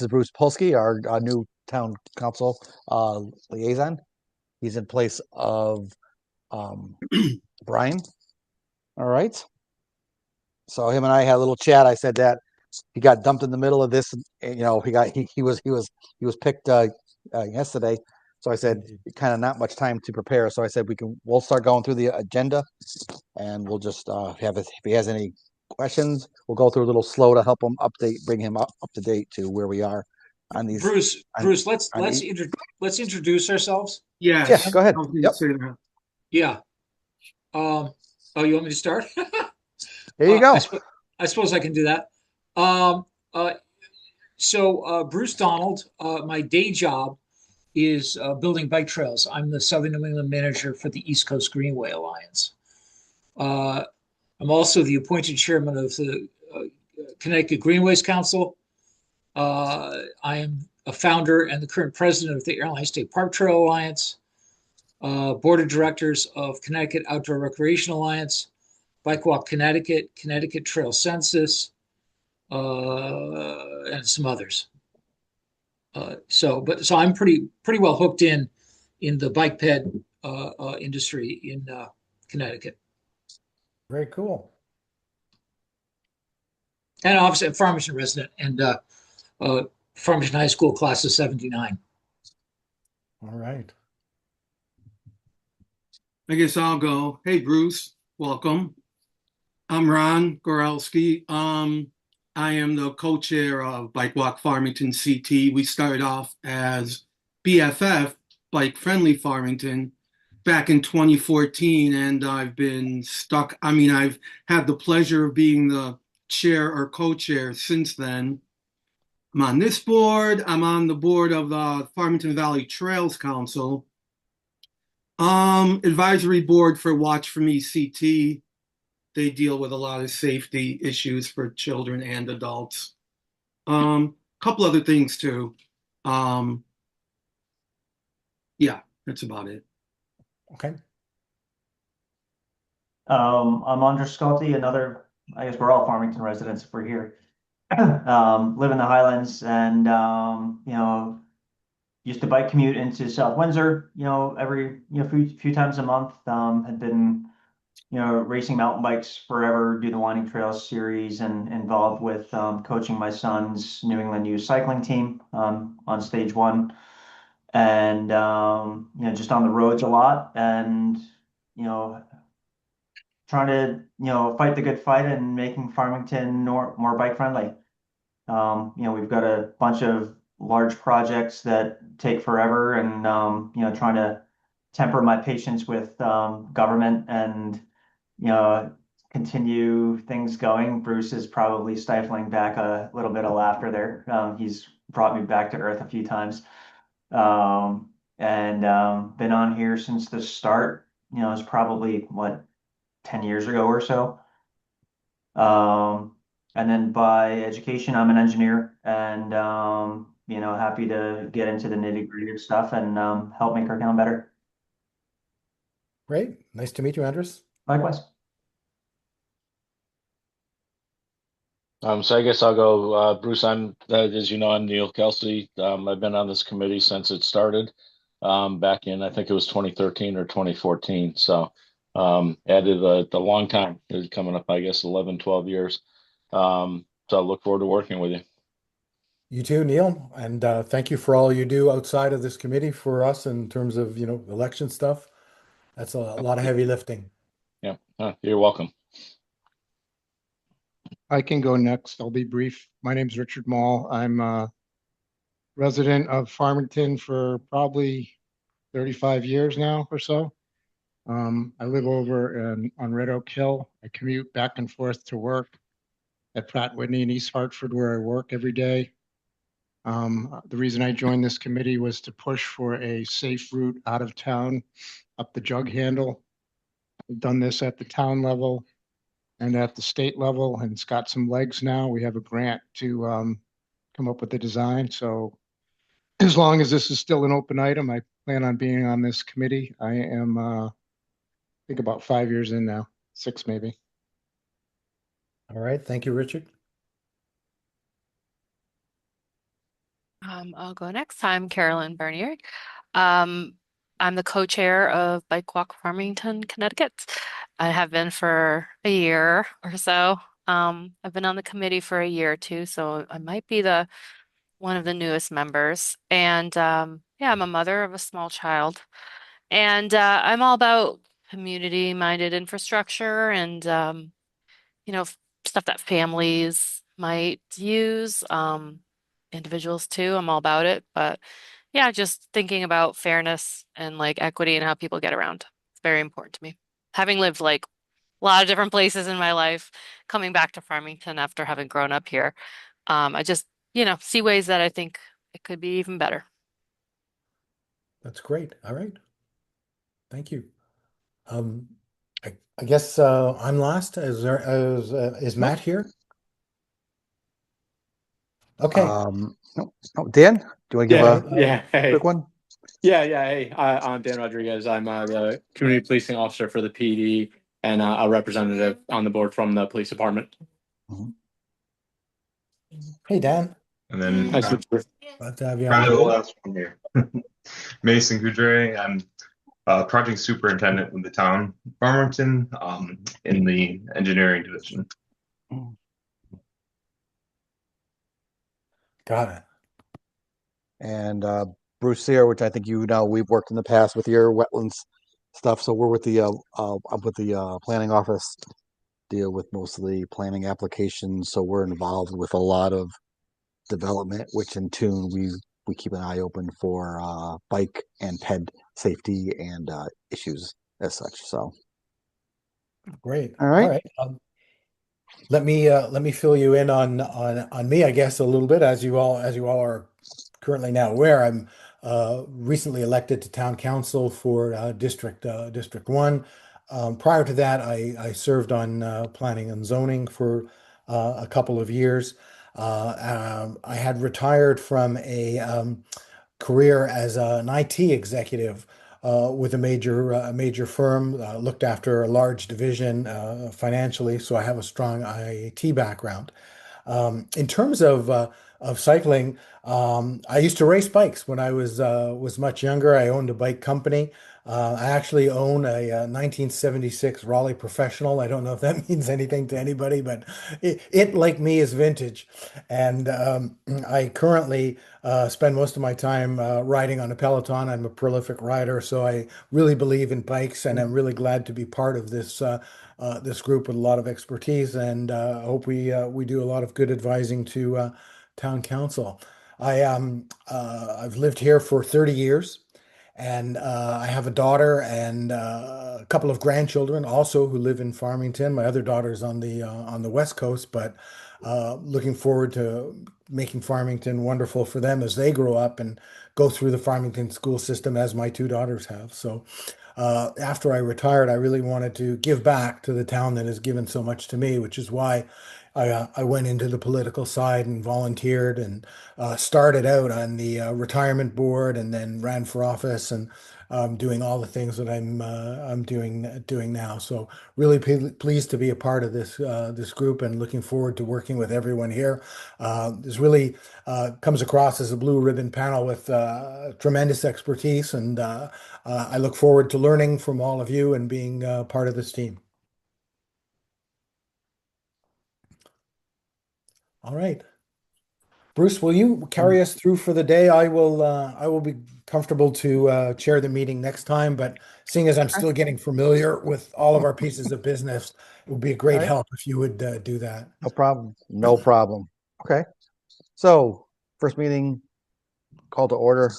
is Bruce Polsky, our new town council liaison. He's in place of Brian. All right. So him and I had a little chat. I said that he got dumped in the middle of this, and, he was picked yesterday. So I said kind of not much time to prepare. So I said we'll start going through the agenda, and we'll just if he has any questions, we'll go through a little slow to help him bring him up to date to where we are on these. Bruce, let's introduce ourselves. Yeah, Yes. go ahead. I was gonna Yep. say that. Yeah. Oh, you want me to start? There you go. I suppose I can do that. Bruce Donald, my day job is building bike trails. I'm the Southern New England manager for the East Coast Greenway Alliance. I'm also the appointed chairman of the Connecticut Greenways Council. I am a founder and the current president of the Airline State Park Trail Alliance, board of directors of Connecticut Outdoor Recreation Alliance, Bike Walk Connecticut, Connecticut Trail Census, and some others. So I'm pretty well hooked in the bike ped industry in Connecticut. Very cool. And obviously a Farmington resident and Farmington High School class of 79. All right. I guess I'll go. Hey, Bruce, welcome. I'm Ron Gorelski. I am the co-chair of Bike Walk Farmington CT. We started off as BFF, Bike Friendly Farmington, back in 2014, and I've been stuck. I mean, I've had the pleasure of being the chair or co-chair since then. I'm on this board. I'm on the board of the Farmington Valley Trails Council. Advisory board for Watch For Me CT. They deal with a lot of safety issues for children and adults. Couple other things too. Yeah, that's about it. Okay. I'm Andres Sculti, I guess we're all Farmington residents if we're here. Live in the Highlands and, used to bike commute into South Windsor, every, few times a month. Had been, racing mountain bikes forever, do the Winding Trails series, and involved with coaching my son's New England youth cycling team on stage one. And, just on the roads a lot and, trying to, fight the good fight and making Farmington more bike friendly. We've got a bunch of large projects that take forever and, trying to temper my patience with government and, continue things going. Bruce is probably stifling back a little bit of laughter there. He's brought me back to earth a few times. And been on here since the start. It's probably 10 years ago or so. And then by education, I'm an engineer and, happy to get into the nitty-gritty of stuff and help make our town better. Great. Nice to meet you, Andres. Likewise. So I guess I'll go, Bruce. As you know, I'm Neil Kelsey. I've been on this committee since it started back in, I think it was 2013 or 2014. So added a long time. It's coming up, I guess, 11, 12 years. So I look forward to working with you. You too, Neil. And thank you for all you do outside of this committee for us in terms of, election stuff. That's a lot of heavy lifting. Yeah, you're welcome. I can go next. I'll be brief. My name's Richard Mall. I'm a resident of Farmington for probably 35 years now or so. I live over on Red Oak Hill. I commute back and forth to work at Pratt Whitney in East Hartford, where I work every day. The reason I joined this committee was to push for a safe route out of town up the jug handle. We've done this at the town level and at the state level, and it's got some legs now. We have a grant to come up with the design. So as long as this is still an open item, I plan on being on this committee. I am, I think about 5 years in now, 6 maybe. All right. Thank you, Richard. I'll go next. I'm Carolyn Bernier. Um, I'm the co-chair of Bike Walk Farmington, Connecticut. I have been for a year or so. I've been on the committee for a year or two, so I might be the one of the newest members. And yeah, I'm a mother of a small child, and I'm all about community-minded infrastructure and stuff that families might use, individuals too. I'm all about it. But yeah, just thinking about fairness and like equity and how people get around. It's very important to me. Having lived like a lot of different places in my life, coming back to Farmington after having grown up here, I just, see ways that I think it could be even better. That's great. All right. Thank you. Um, I guess I'm last. Is Matt here? Okay. No, Dan, do you want to give Yeah, a hey. quick one? Hey, I'm Dan Rodriguez. I'm the community policing officer for the PD and a representative on the board from the police department. Hey, Dan. And then Nice to meet you. Glad to have you probably on. the last one here. Mason Goudray. I'm project superintendent with the town of Farmington in the engineering division. Got it. And Bruce here, which I think we've worked in the past with your wetlands stuff. So we're with the I'm with the planning office, deal with most of the planning applications. So we're involved with a lot of development, which in tune we keep an eye open for bike and ped safety and issues as such. So Great. all right. All right. Let me fill you in on me, I guess, a little bit. As you all are currently now aware, I'm recently elected to town council for District 1. Prior to that, I served on planning and zoning for a couple of years. I had retired from a career as an IT executive with a major firm, looked after a large division financially, so I have a strong IT background. In terms of cycling, I used to race bikes when I was much younger. I owned a bike company. I actually own a 1976 Raleigh Professional. I don't know if that means anything to anybody, but it like me, is vintage. And I currently spend most of my time riding on a Peloton. I'm a prolific rider, so I really believe in bikes, and I'm really glad to be part of this group with a lot of expertise, and I hope we do a lot of good advising to town council. I've lived here for 30 years, and I have a daughter and a couple of grandchildren also who live in Farmington. My other daughter's on the West Coast, but looking forward to making Farmington wonderful for them as they grow up and go through the Farmington school system as my two daughters have. So after I retired, I really wanted to give back to the town that has given so much to me, which is why I went into the political side and volunteered and started out on the retirement board and then ran for office and doing all the things that I'm doing now. So really pleased to be a part of this group and looking forward to working with everyone here. This really comes across as a blue ribbon panel with tremendous expertise, and I look forward to learning from all of you and being part of this team. All right. Bruce, will you carry us through for the day? I will be comfortable to chair the meeting next time, but seeing as I'm still getting familiar with all of our pieces of business, it would be a great help if you would do that. No problem. No problem. Okay. So first meeting call to order.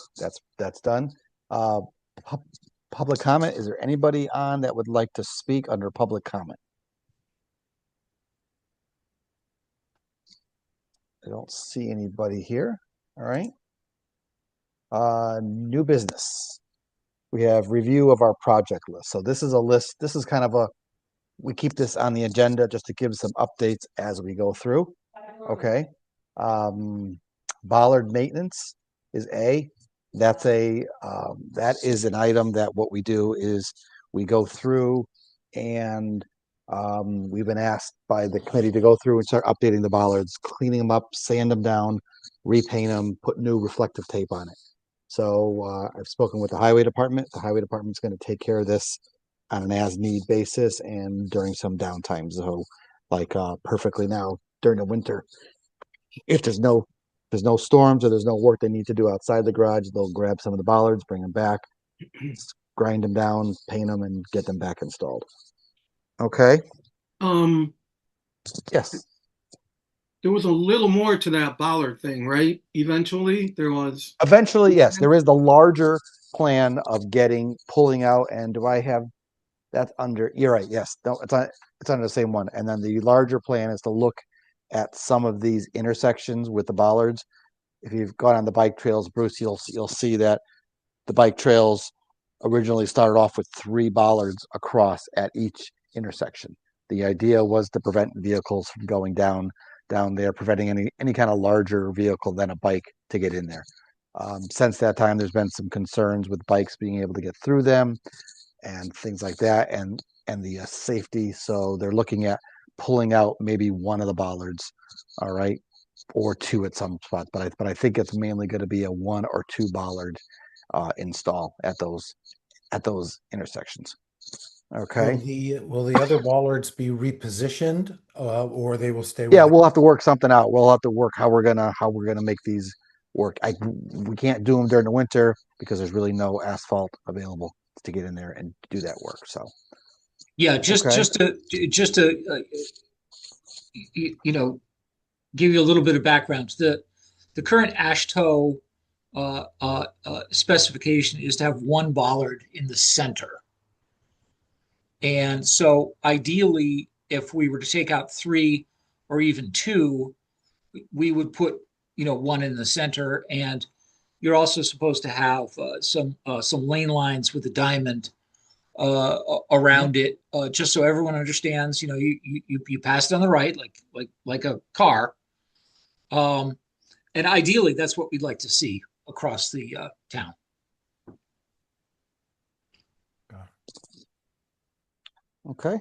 That's done. Public comment. Is there anybody on that would like to speak under public comment? I don't see anybody here. All right. New business. We have review of our project list. So this is a list. This is kind of we keep this on the agenda just to give some updates as we go through. Okay. Bollard maintenance is that is an item that what we do is we go through and we've been asked by the committee to go through and start updating the bollards, cleaning them up, sand them down, repaint them, put new reflective tape on it. So I've spoken with the highway department. The highway department's going to take care of this on an as-need basis and during some downtime. So, like perfectly now during the winter, if there's no storms or there's no work they need to do outside the garage, they'll grab some of the bollards, bring them back, grind them down, paint them, and get them back installed. Okay. Yes. There was a little more to that bollard thing, right? Eventually, there was. Eventually, yes, there is the larger plan of pulling out. And do I have that under? You're right. Yes, no, it's under the same one. And then the larger plan is to look at some of these intersections with the bollards. If you've gone on the bike trails, Bruce, you'll see that the bike trails originally started off with 3 bollards across at each intersection. The idea was to prevent vehicles from going down there, preventing any kind of larger vehicle than a bike to get in there. Since that time, there's been some concerns with bikes being able to get through them and things like that, and the safety. So they're looking at pulling out maybe one of the bollards, all right, or 2 at some spots. But I think it's mainly going to be a 1 or 2 bollard install at those intersections. Okay. Will the other bollards be repositioned, or they will stay? Yeah, we'll have to work something out. We'll have to work how we're gonna make these work. We can't do them during the winter because there's really no asphalt available to get in there and do that work. So yeah, just to give you a little bit of background. The current AASHTO specification is to have 1 bollard in the center. And so ideally, if we were to take out 3 or even 2, we would put, 1 in the center. And you're also supposed to have some lane lines with a diamond around it, just so everyone understands, you pass it on the right, like a car. And ideally, that's what we'd like to see across the town. okay.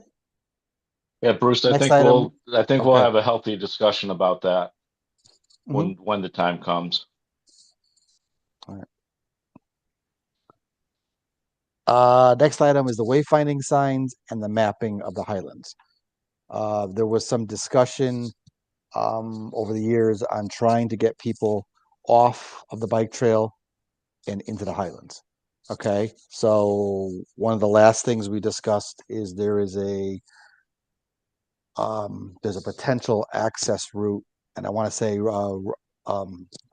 Yeah, Bruce, I Next think item. we'll Okay. have a healthy discussion about that when the time comes. Next item is the wayfinding signs and the mapping of the Highlands. There was some discussion over the years on trying to get people off of the bike trail and into the Highlands. Okay, so one of the last things we discussed is there's a potential access route, and I want to say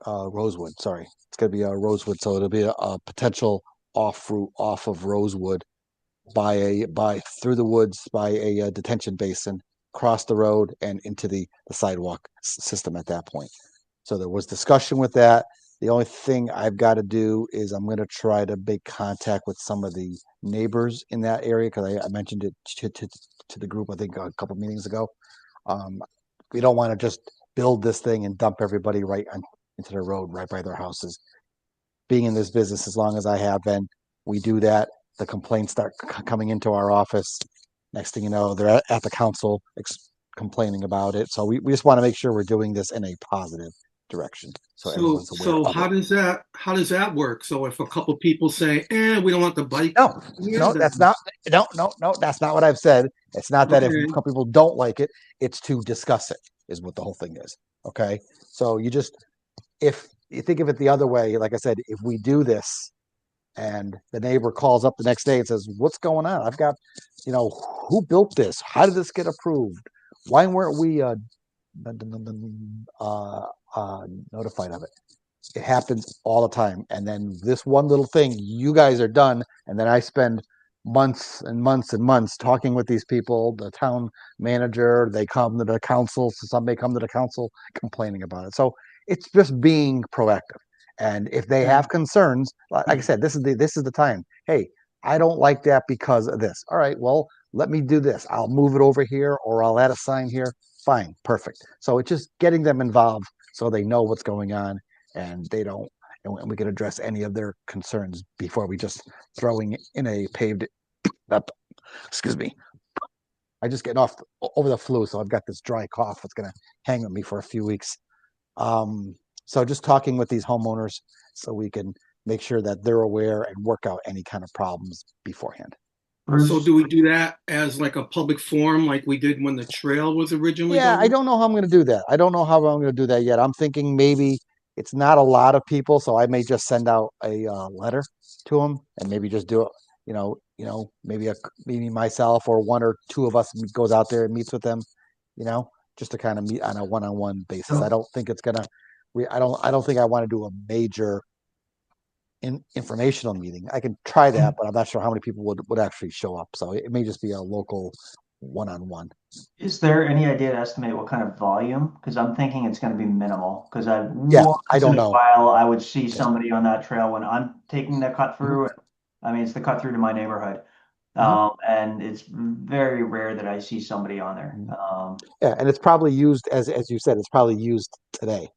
Rosewood. Sorry, it's going to be Rosewood, so it'll be a potential off route off of Rosewood by through the woods by a detention basin, cross the road and into the sidewalk system at that point. So there was discussion with that. The only thing I've got to do is I'm going to try to make contact with some of the neighbors in that area, because I mentioned it to the group, I think a couple meetings ago. We don't want to just build this thing and dump everybody right into the road right by their houses. Being in this business as long as I have been, we do that. The complaints start coming into our office. Next thing you know, they're at the council complaining about it. So we just want to make sure we're doing this in a positive direction. So everyone's aware So of it. how does that work? So if a couple people say, we don't want the bike. No, that's not what I've said. It's not that if a couple people don't like it, it's to discuss it, is what the whole thing is. Okay. So if you think of it the other way, like I said, if we do this and the neighbor calls up the next day and says, what's going on? I've got, who built this? How did this get approved? Why weren't we notified of it? It happens all the time. And then this one little thing, you guys are done. And then I spend months and months and months talking with these people, the town manager, they come to the council. So some may come to the council complaining about it. So it's just being proactive. And if they have concerns, like I said, this is the time. Hey, I don't like that because of this. All right, well, let me do this. I'll move it over here, or I'll add a sign here. Fine, perfect. So it's just getting them involved so they know what's going on, and we can address any of their concerns before we just throwing in a paved up. Excuse me. I just getting off over the flu, so I've got this dry cough that's gonna hang with me for a few weeks. So just talking with these homeowners so we can make sure that they're aware and work out any kind of problems beforehand. Bruce? So do we do that as like a public forum like we did when the trail was originally Yeah, done? I don't know how I'm going to do that. I don't know how I'm going to do that yet. I'm thinking maybe it's not a lot of people, so I may just send out a letter to them and maybe just do it. Maybe myself or one or two of us goes out there and meets with them. Just to kind of meet on a one-on-one basis. Sure. I don't think it's gonna. I don't think I want to do a major informational meeting. I can try that, but I'm not sure how many people would actually show up. So it may just be a local one-on-one. Is there any idea to estimate what kind of volume? Because I'm thinking it's going to be minimal. Because Yeah, once I don't in a know. while I would see somebody on that trail when I'm taking the cut through. I mean, it's the cut through to my neighborhood, and it's very rare that I see somebody on there. Yeah, and it's probably used as you said. It's probably used today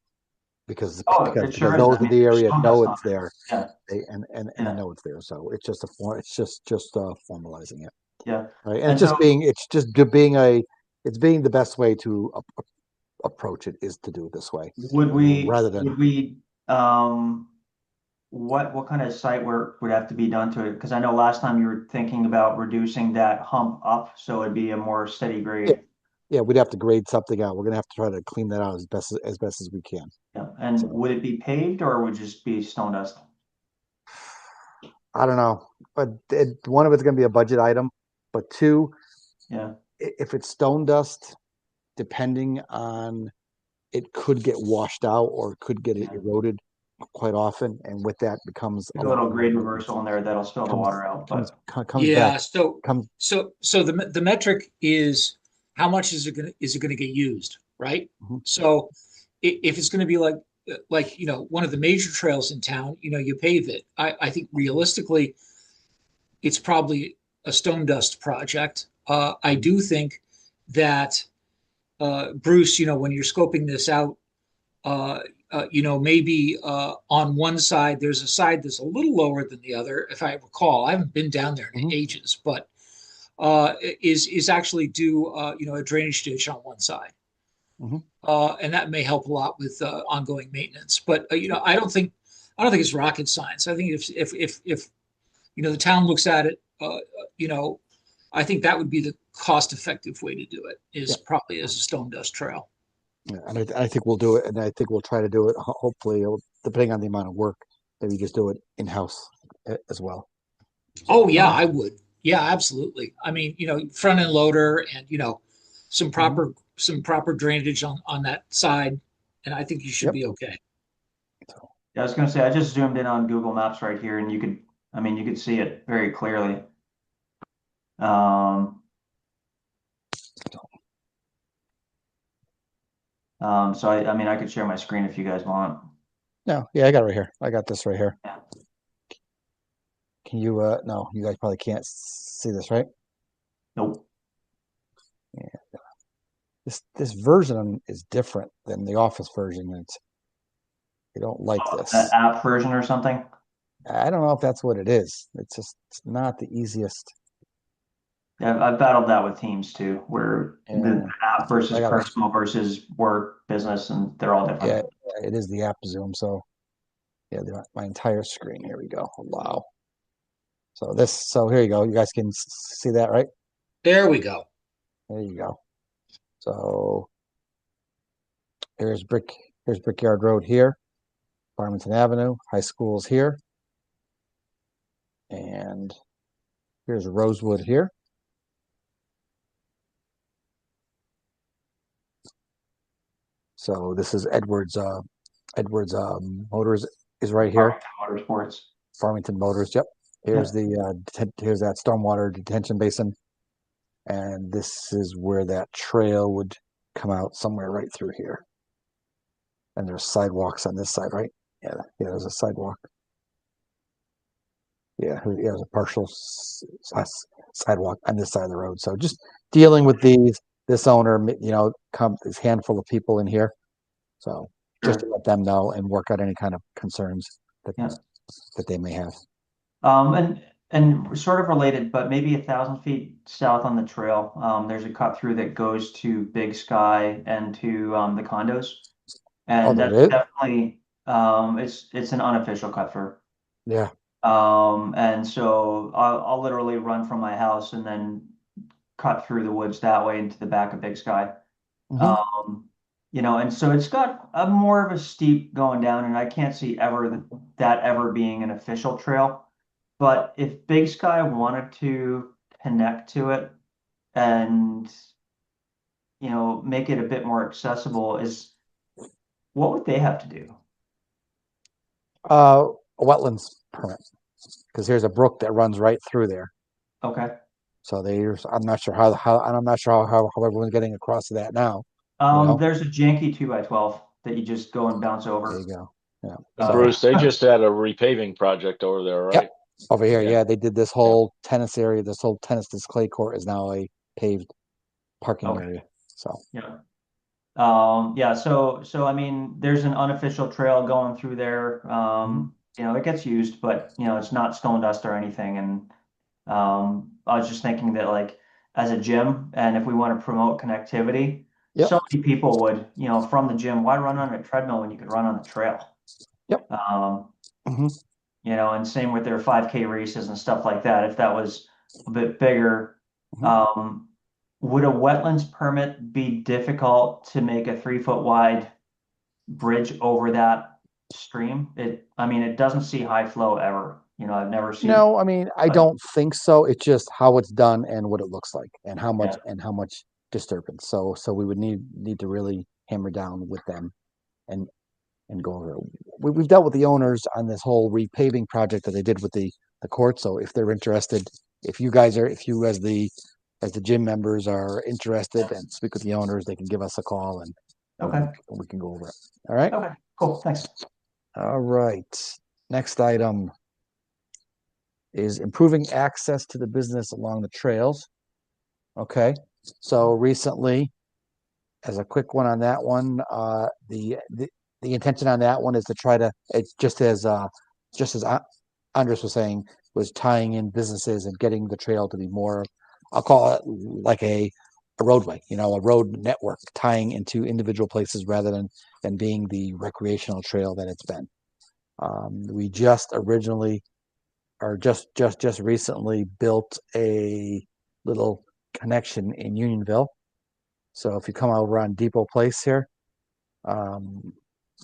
because It sure is. those I in mean, the there's area so much know on it's there. there. Yeah, They Yeah. know it's there. So it's just formalizing it. yeah. Right, and And it's just so- being the best way to approach it is to do it this way. Would we, rather than what kind of site work would have to be done to it? Because I know last time you were thinking about reducing that hump up, so it'd be a more steady grade. yeah, we'd have to grade something out. We're gonna have to try to clean that out as best as we can. Yeah, and So- would it be paved or would it just be stone dust? I don't know, but one of it's gonna be a budget item, but two, Yeah, if it's stone dust, depending on, it could get washed out or it could get eroded quite often, and with that becomes a little grade reversal in there that'll spill the Comes- water out, but comes Yeah, back. so Comes so the metric is how much is it gonna get used, right? Mhm. So if it's gonna be like one of the major trails in town, you pave it. I think realistically, it's probably a stone dust project. I do think that Bruce, when you're scoping this out, maybe on one side, there's a side that's a little lower than the other. If I recall, I haven't been down there in ages, but is actually do a drainage ditch on one side, and that may help a lot with ongoing maintenance. But I don't think it's rocket science. I think if the town looks at it, I think that would be the cost-effective way to do it. Is probably as a stone dust trail. Yeah, and I think we'll do it, and I think we'll try to do it. Hopefully, depending on the amount of work, maybe just do it in-house as well. Oh yeah, I would. Yeah, absolutely. I mean, front end loader and some proper drainage on that side, and I think you should be okay. yeah, I was gonna say, I just zoomed in on Google Maps right here and you could see it very clearly. So I could share my screen if you guys want. No, yeah, I got it right here. I got this right here. Yeah. Can you? No, you guys probably can't see this, right? Nope. Yeah. This version is different than the Office version. I don't like this. That app version or something? I don't know if that's what it is. It's not the easiest. Yeah, I've battled that with Teams too, where the app versus I got it. personal versus work, business, and they're all different. Yeah, it is the app Zoom. So yeah, my entire screen. Here we go. Wow. So here you go. You guys can see that, right? There we go. There you go. So here's Brickyard Road here, Farmington Avenue, high school's here, and here's Rosewood here. So this is Edwards Motors is right here. Motorsports. Farmington Motors. Yep. Here's here's that stormwater detention basin, and this is where that trail would come out somewhere right through here. And there's sidewalks on this side, right? Yeah, there's a sidewalk. Yeah, there's a partial sidewalk on this side of the road. So just dealing with this owner, this handful of people in here. So just to let them know and work out any kind of concerns that they may have. And sort of related, but maybe 1,000 feet south on the trail, there's a cut through that goes to Big Sky and to the condos. And that's definitely It's an unofficial cut through. Yeah. And so I'll literally run from my house and then cut through the woods that way into the back of Big Sky. Mhm. And so it's got a more of a steep going down, and I can't see that ever being an official trail. But if Big Sky wanted to connect to it and, make it a bit more accessible, what would they have to do? A wetlands permit, because there's a brook that runs right through there. Okay. So I'm not sure how everyone's getting across to that now. There's a janky 2x12 that you just go and bounce There over. you go. Yeah. And So, Bruce, they just had a repaving project over there, right? over here, Yeah. yeah, they did this whole tennis area. This clay court is now a paved parking Okay. area. So, Yeah. Yeah, so I mean, there's an unofficial trail going through there. It gets used, but it's not stone dust or anything. And I was just thinking that, like, as a gym, and if we want to promote connectivity, Yep. so many people would, from the gym, why run on a treadmill when you could run on the trail? Yep. Mhm. And same with their 5K races and stuff like that. If that was a bit bigger, Mhm. would a wetlands permit be difficult to make a 3 foot wide bridge over that stream? It doesn't see high flow ever. I've never seen. No, I mean, I but- don't think so. It's just how it's done and what it looks like and how much Yeah. disturbance. So we would need to really hammer down with them and go over it. We've dealt with the owners on this whole repaving project that they did with the court. So if they're interested, if you as the gym members are interested and speak with the owners, they can give us a call and Okay. we can go over it. All right. Okay, cool. Thanks. All right. Next item is improving access to the business along the trails. Okay. So recently, as a quick one on that one, the intention on that one is to try to, it's just as Andres was saying, was tying in businesses and getting the trail to be more, I'll call it like a roadway, a road network tying into individual places rather than being the recreational trail that it's been. We just originally, or just recently built a little connection in Unionville. So if you come over on Depot Place here, and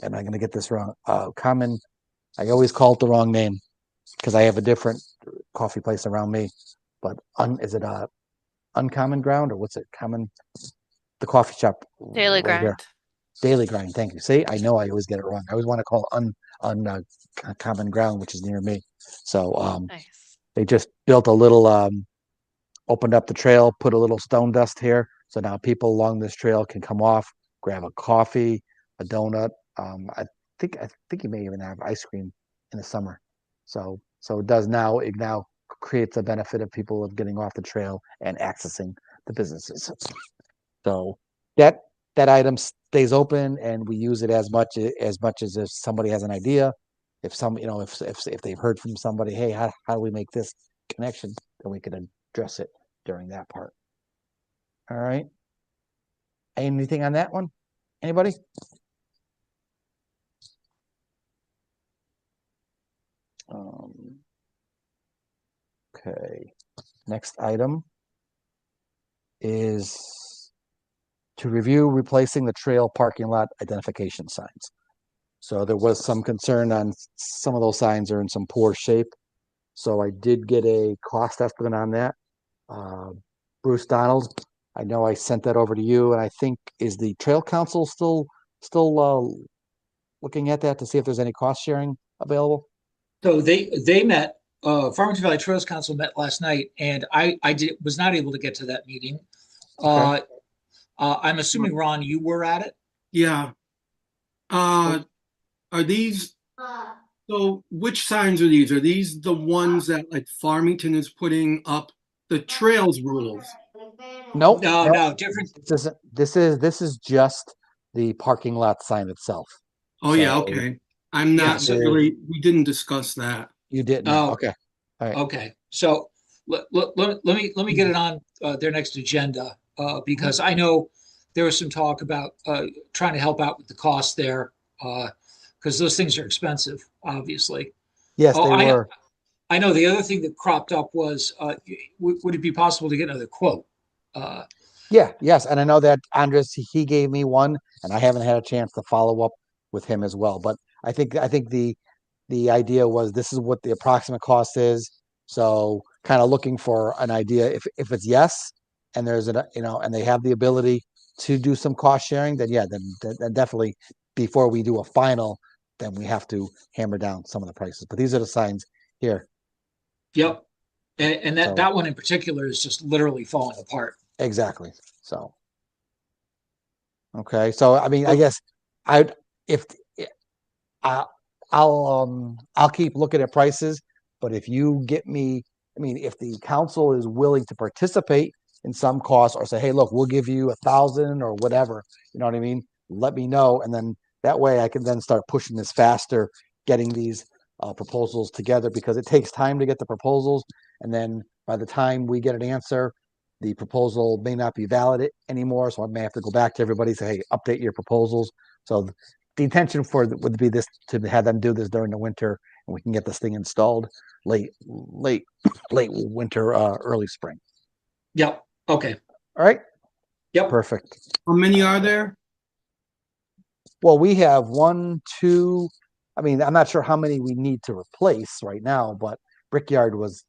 I'm going to get this wrong, I always call it the wrong name because I have a different coffee place around me, but is it Uncommon Ground or what's it? The coffee shop. Daily right here. Grind. Daily Grind. Thank you. See, I know I always get it wrong. I always want to call it Common Ground, which is near me. So Nice. they just built a little, opened up the trail, put a little stone dust here. So now people along this trail can come off, grab a coffee, a donut. I think you may even have ice cream in the summer. So it now creates a benefit of people of getting off the trail and accessing the businesses. So that item stays open and we use it as much as if somebody has an idea. If if they've heard from somebody, hey, how do we make this connection? Then we can address it during that part. All right. Anything on that one? Anybody? Okay. Next item is to review replacing the trail parking lot identification signs. So there was some concern on some of those signs are in some poor shape. So I did get a cost estimate on that. Bruce Donald, I know I sent that over to you, and I think is the Trail Council still looking at that to see if there's any cost sharing available? So they met, Farmington Valley Trails Council met last night, and I was not able to get to that meeting. Okay. I'm assuming, Ron, you were at it? Yeah. Are these, so which signs are these? Are these the ones that like Farmington is putting up the trails rules? Nope. No, different. This is just the parking lot sign itself. Oh yeah, So- okay. I'm not Yeah, really, we didn't discuss that. You didn't. Oh. Okay. All right. Okay, so let me get it on their next agenda because I know there was some talk about trying to help out with the cost there. because those things are expensive, obviously. Yes, Oh, they were. I know the other thing that cropped up was, would it be possible to get another quote? Yeah, yes, and I know that Andres he gave me one, and I haven't had a chance to follow up with him as well. But I think the idea was this is what the approximate cost is. So kind of looking for an idea. If it's yes, and there's an and they have the ability to do some cost sharing, then yeah, then definitely before we do a final, then we have to hammer down some of the prices. But these are the signs here. Yep. And So- that one in particular is just literally falling apart. Exactly. So, okay. So, I mean, I guess I if I I'll keep looking at prices, but if you get me, I mean, if the council is willing to participate in some costs or say, hey, look, we'll give you 1,000 or whatever, you know what I mean? Let me know, and then that way I can then start pushing this faster, getting these proposals together because it takes time to get the proposals, and then by the time we get an answer, the proposal may not be valid anymore. So I may have to go back to everybody and say, hey, update your proposals. So the intention would be this to have them do this during the winter, and we can get this thing installed late winter, early spring. Yep. Okay. All right. Yep. Perfect. How many are there? Well, we have 1, 2. I mean, I'm not sure how many we need to replace right now, but Brickyard was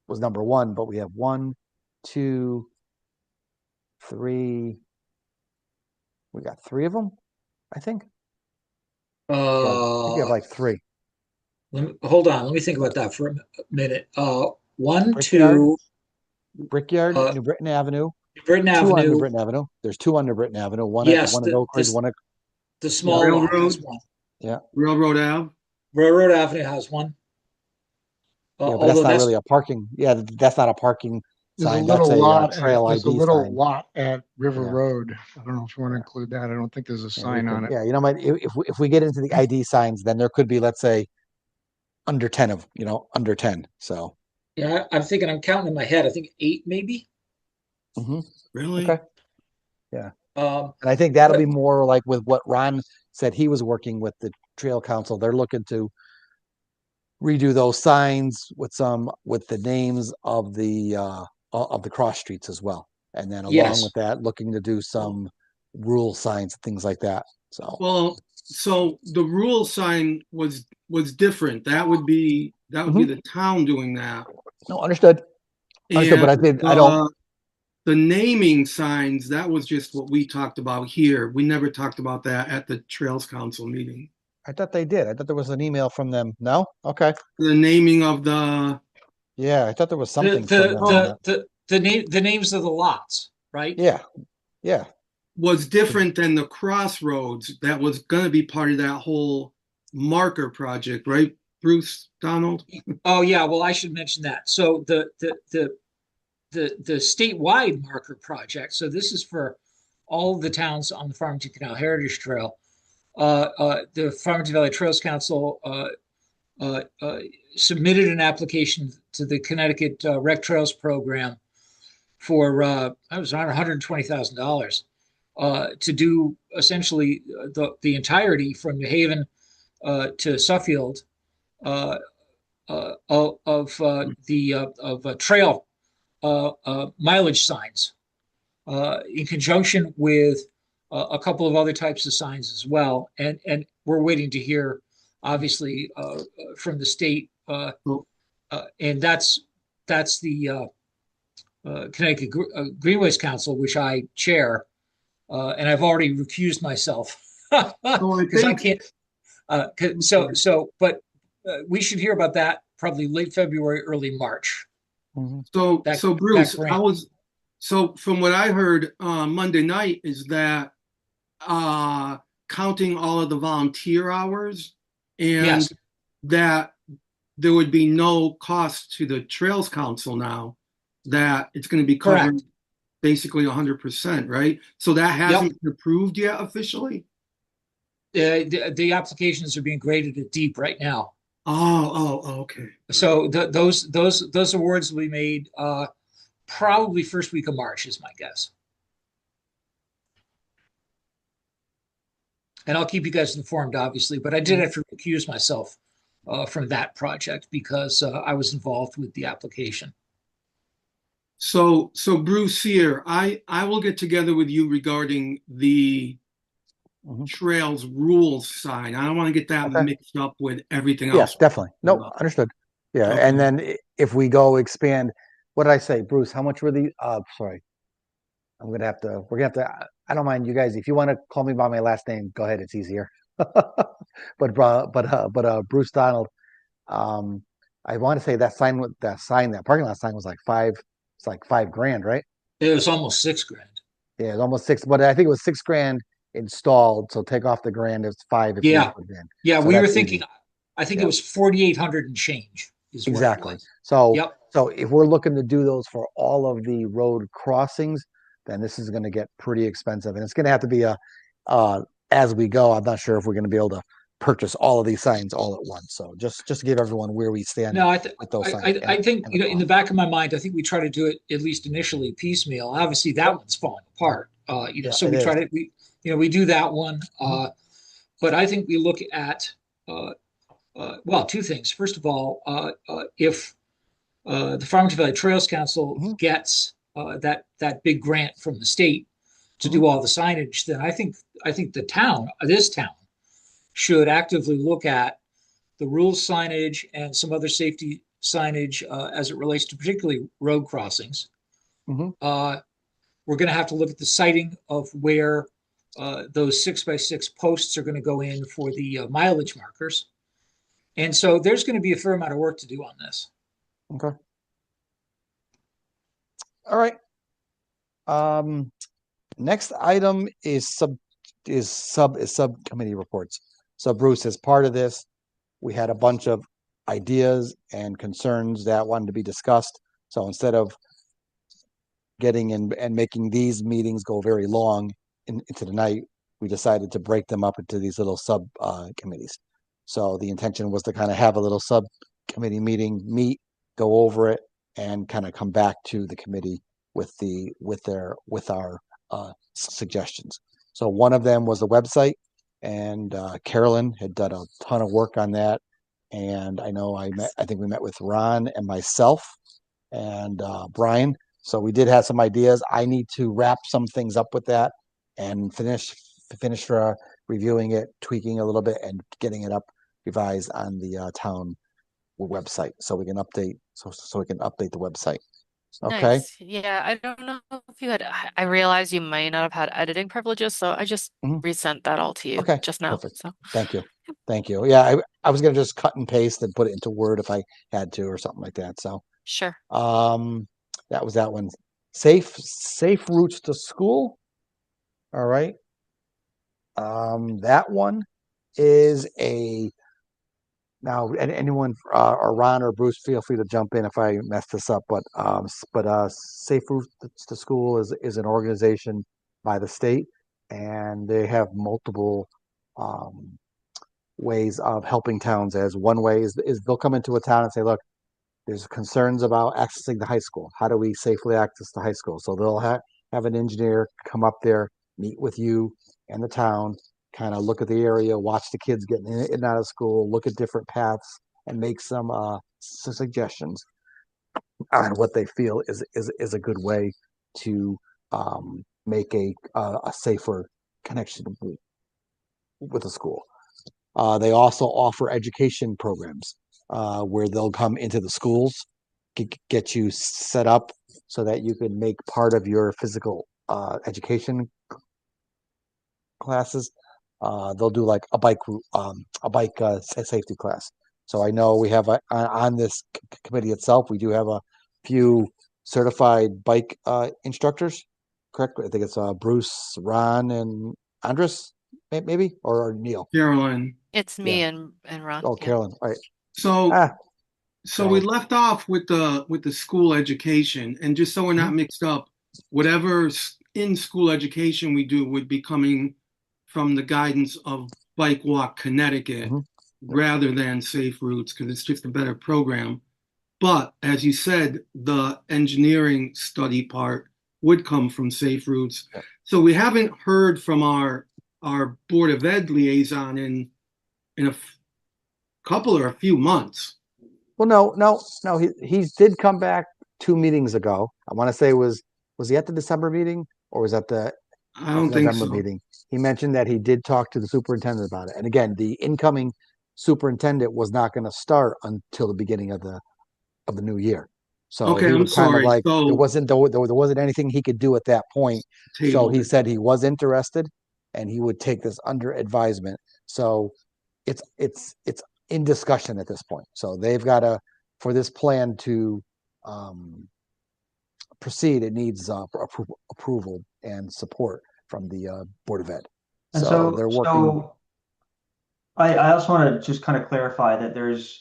number 1. But we have 1, 2, 3. We got 3 of them, I think. Yeah, I think we have like 3. Hold on. Let me think about that for a minute. 1, Brickyard, 2, Brickyard, New Britain Avenue. Britain 2 on New Avenue. Britain Avenue. There's 2 on New Britain Avenue. One Yes, at Oak Ridge. One at the small lot Railroad. has one. Railroad Ave. Railroad Avenue has one. yeah, but that's Although not really a parking. Yeah, that's not a parking There's a sign. little That's a lot, trail there's a ID little sign. lot at River Yeah. Road. I don't know if you want to Yeah. include that. I don't think there's a Yeah, we sign on could- it. Yeah, you know, if we get into the ID signs, then there could be, let's say, under 10 of under 10. So Yeah, I'm thinking. I'm counting in my head. I think 8 maybe. Really? Okay. Um, And I think that'll be more like with what Ron said he was working with the Trail Council. They're looking to redo those signs with the names of the cross streets as well. And then along Yes. with that, looking to do some rule signs, things like that. So Well, so the rule sign was different. That would be the town doing that. no, understood. Understood, but I think I don't. The naming signs, that was just what we talked about here. We never talked about that at the Trails Council meeting. I thought they did. I thought there was an email from them. No? Okay. The naming of the Yeah, I thought there was something from them on that. the names of the lots, right? Yeah. Yeah. was different than the crossroads that was going to be part of that whole marker project, right, Bruce Donald? Oh yeah. Well, I should mention that. So the statewide marker project. So this is for all of the towns on the Farmington Canal Heritage Trail. The Farmington Valley Trails Council submitted an application to the Connecticut Rec Trails Program for it was around $120,000 to do essentially the entirety from New Haven to Suffield of trail mileage signs in conjunction with a couple of other types of signs as well. And we're waiting to hear, obviously, from the state. And that's the Connecticut Greenways Council, which I chair. And I've already recused myself because I can't. But we should hear about that probably late February, early March. So Bruce, grant. so from what I heard Monday night is that counting all of the volunteer hours and Yes. that there would be no cost to the Trails Council now, that it's going to be covered Correct. basically 100%, right? So that hasn't been approved yet officially? The applications are being graded at deep right now. Oh, okay. So those awards will be made probably first week of March is my guess. And I'll keep you guys informed, obviously, but I did have to recuse myself from that project because I was involved with the application. So Bruce here, I will get together with you regarding the Mhm. trails rules sign. I don't want to get that Okay. mixed up with everything Yeah, else. definitely. No, understood. Yeah, Okay. and then if we go expand, what did I say, Bruce? How much were the? Sorry, I'm gonna have to. We're gonna have to. I don't mind you guys. If you want to call me by my last name, go ahead. It's easier. Bruce Donald. Um, I want to say that that parking lot sign was like five. It's like $5,000, right? It was almost $6,000. Yeah, it's almost six, but I think it was $6,000 installed. So take off the grand, it's five if you Yeah. put it in. Yeah, So we were that's thinking, easy. I think it Yeah. was 4,800 and change is what it Exactly. was. So Yep. so if we're looking to do those for all of the road crossings, then this is going to get pretty expensive, and it's going to have to be a as we go. I'm not sure if we're going to be able to purchase all of these signs all at once. So just to give everyone where we stand No, with those signs. I think, and you know, in the back of my mind, I think we try to do it at least initially piecemeal. Obviously, that one's falling apart. You know, Yeah, so it we try is. to we do that one. But I think we look at well, two things. First of all, if the Farmington Valley Trails Council gets that big grant from the state to do all the signage, then I think this town should actively look at the rules signage and some other safety signage as it relates to particularly road crossings. Mhm. We're going to have to look at the siting of where those 6x6 posts are going to go in for the mileage markers. And so there's going to be a fair amount of work to do on this. Okay. All right. Next item is subcommittee reports. So Bruce, as part of this, we had a bunch of ideas and concerns that wanted to be discussed. So instead of getting in and making these meetings go very long into the night, we decided to break them up into these little sub committees. So the intention was to kind of have a little subcommittee meet, go over it, and kind of come back to the committee with our suggestions. So one of them was the website, and Carolyn had done a ton of work on that. And I know I think we met with Ron and myself and Brian. So we did have some ideas. I need to wrap some things up with that and finish reviewing it, tweaking a little bit, and getting it up revised on the town website so we can update the website. Okay. Nice. Yeah, I don't know if you had, I realize you might not have had editing privileges, so I just resent that all to you Okay. just now. Perfect. So Thank you. Yeah, I was gonna just cut and paste and put it into Word if I had to or something like that. So sure. that was that one. Safe routes to school. All right. That one is now anyone or Ron or Bruce, feel free to jump in if I mess this up. But Safe Routes to School is an organization by the state, and they have multiple ways of helping towns. As one way is they'll come into a town and say, look, there's concerns about accessing the high school. How do we safely access the high school? So they'll have an engineer come up there, meet with you and the town, kind of look at the area, watch the kids getting in and out of school, look at different paths, and make some suggestions on what they feel is a good way to make a safer connection with the school. They also offer education programs where they'll come into the schools, get you set up so that you can make part of your physical education classes. They'll do like a bike safety class. So I know we have on this committee itself, we do have a few certified bike instructors. Correct? I think it's Bruce, Ron, and Andres, maybe, or Neil. Carolyn. It's me and Ron. Oh, Yeah. Carolyn. All right. So we left off with the school education, and just so we're not mixed up, whatever's in school education we do would be coming from the guidance of Bike Walk Connecticut rather than Safe Routes, because it's just a better program. But as you said, the engineering study part would come from Safe Routes. So we haven't heard from our our Board of Ed liaison in a couple or a few months. Well, no. He did come back 2 meetings ago. I want to say was he at the December meeting or was that the I don't think November so. meeting? He mentioned that he did talk to the superintendent about it. And again, the incoming superintendent was not going to start until the beginning of the new year. So Okay, he I'm was kind of sorry. like there So wasn't anything he could do at that point. So tabled he it. said he was interested and he would take this under advisement. So it's in discussion at this point. So they've got to, for this plan to proceed, it needs approval and support from the Board of Ed. And So they're working. I also want to just kind of clarify that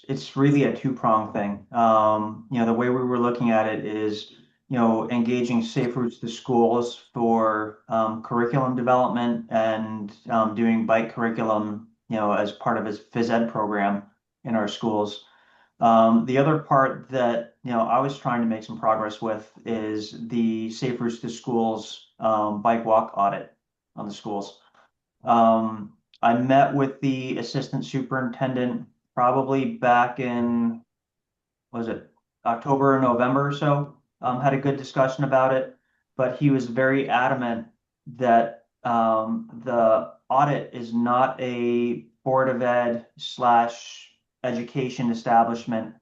it's really a two-pronged thing. The way we were looking at it is, engaging Safe Routes to Schools for curriculum development and doing bike curriculum, as part of his phys ed program in our schools. The other part that, I was trying to make some progress with is the Safe Routes to Schools bike walk audit on the schools. I met with the assistant superintendent probably back in, was it October or November or so? Had a good discussion about it, but he was very adamant that the audit is not a Board of Ed / education establishment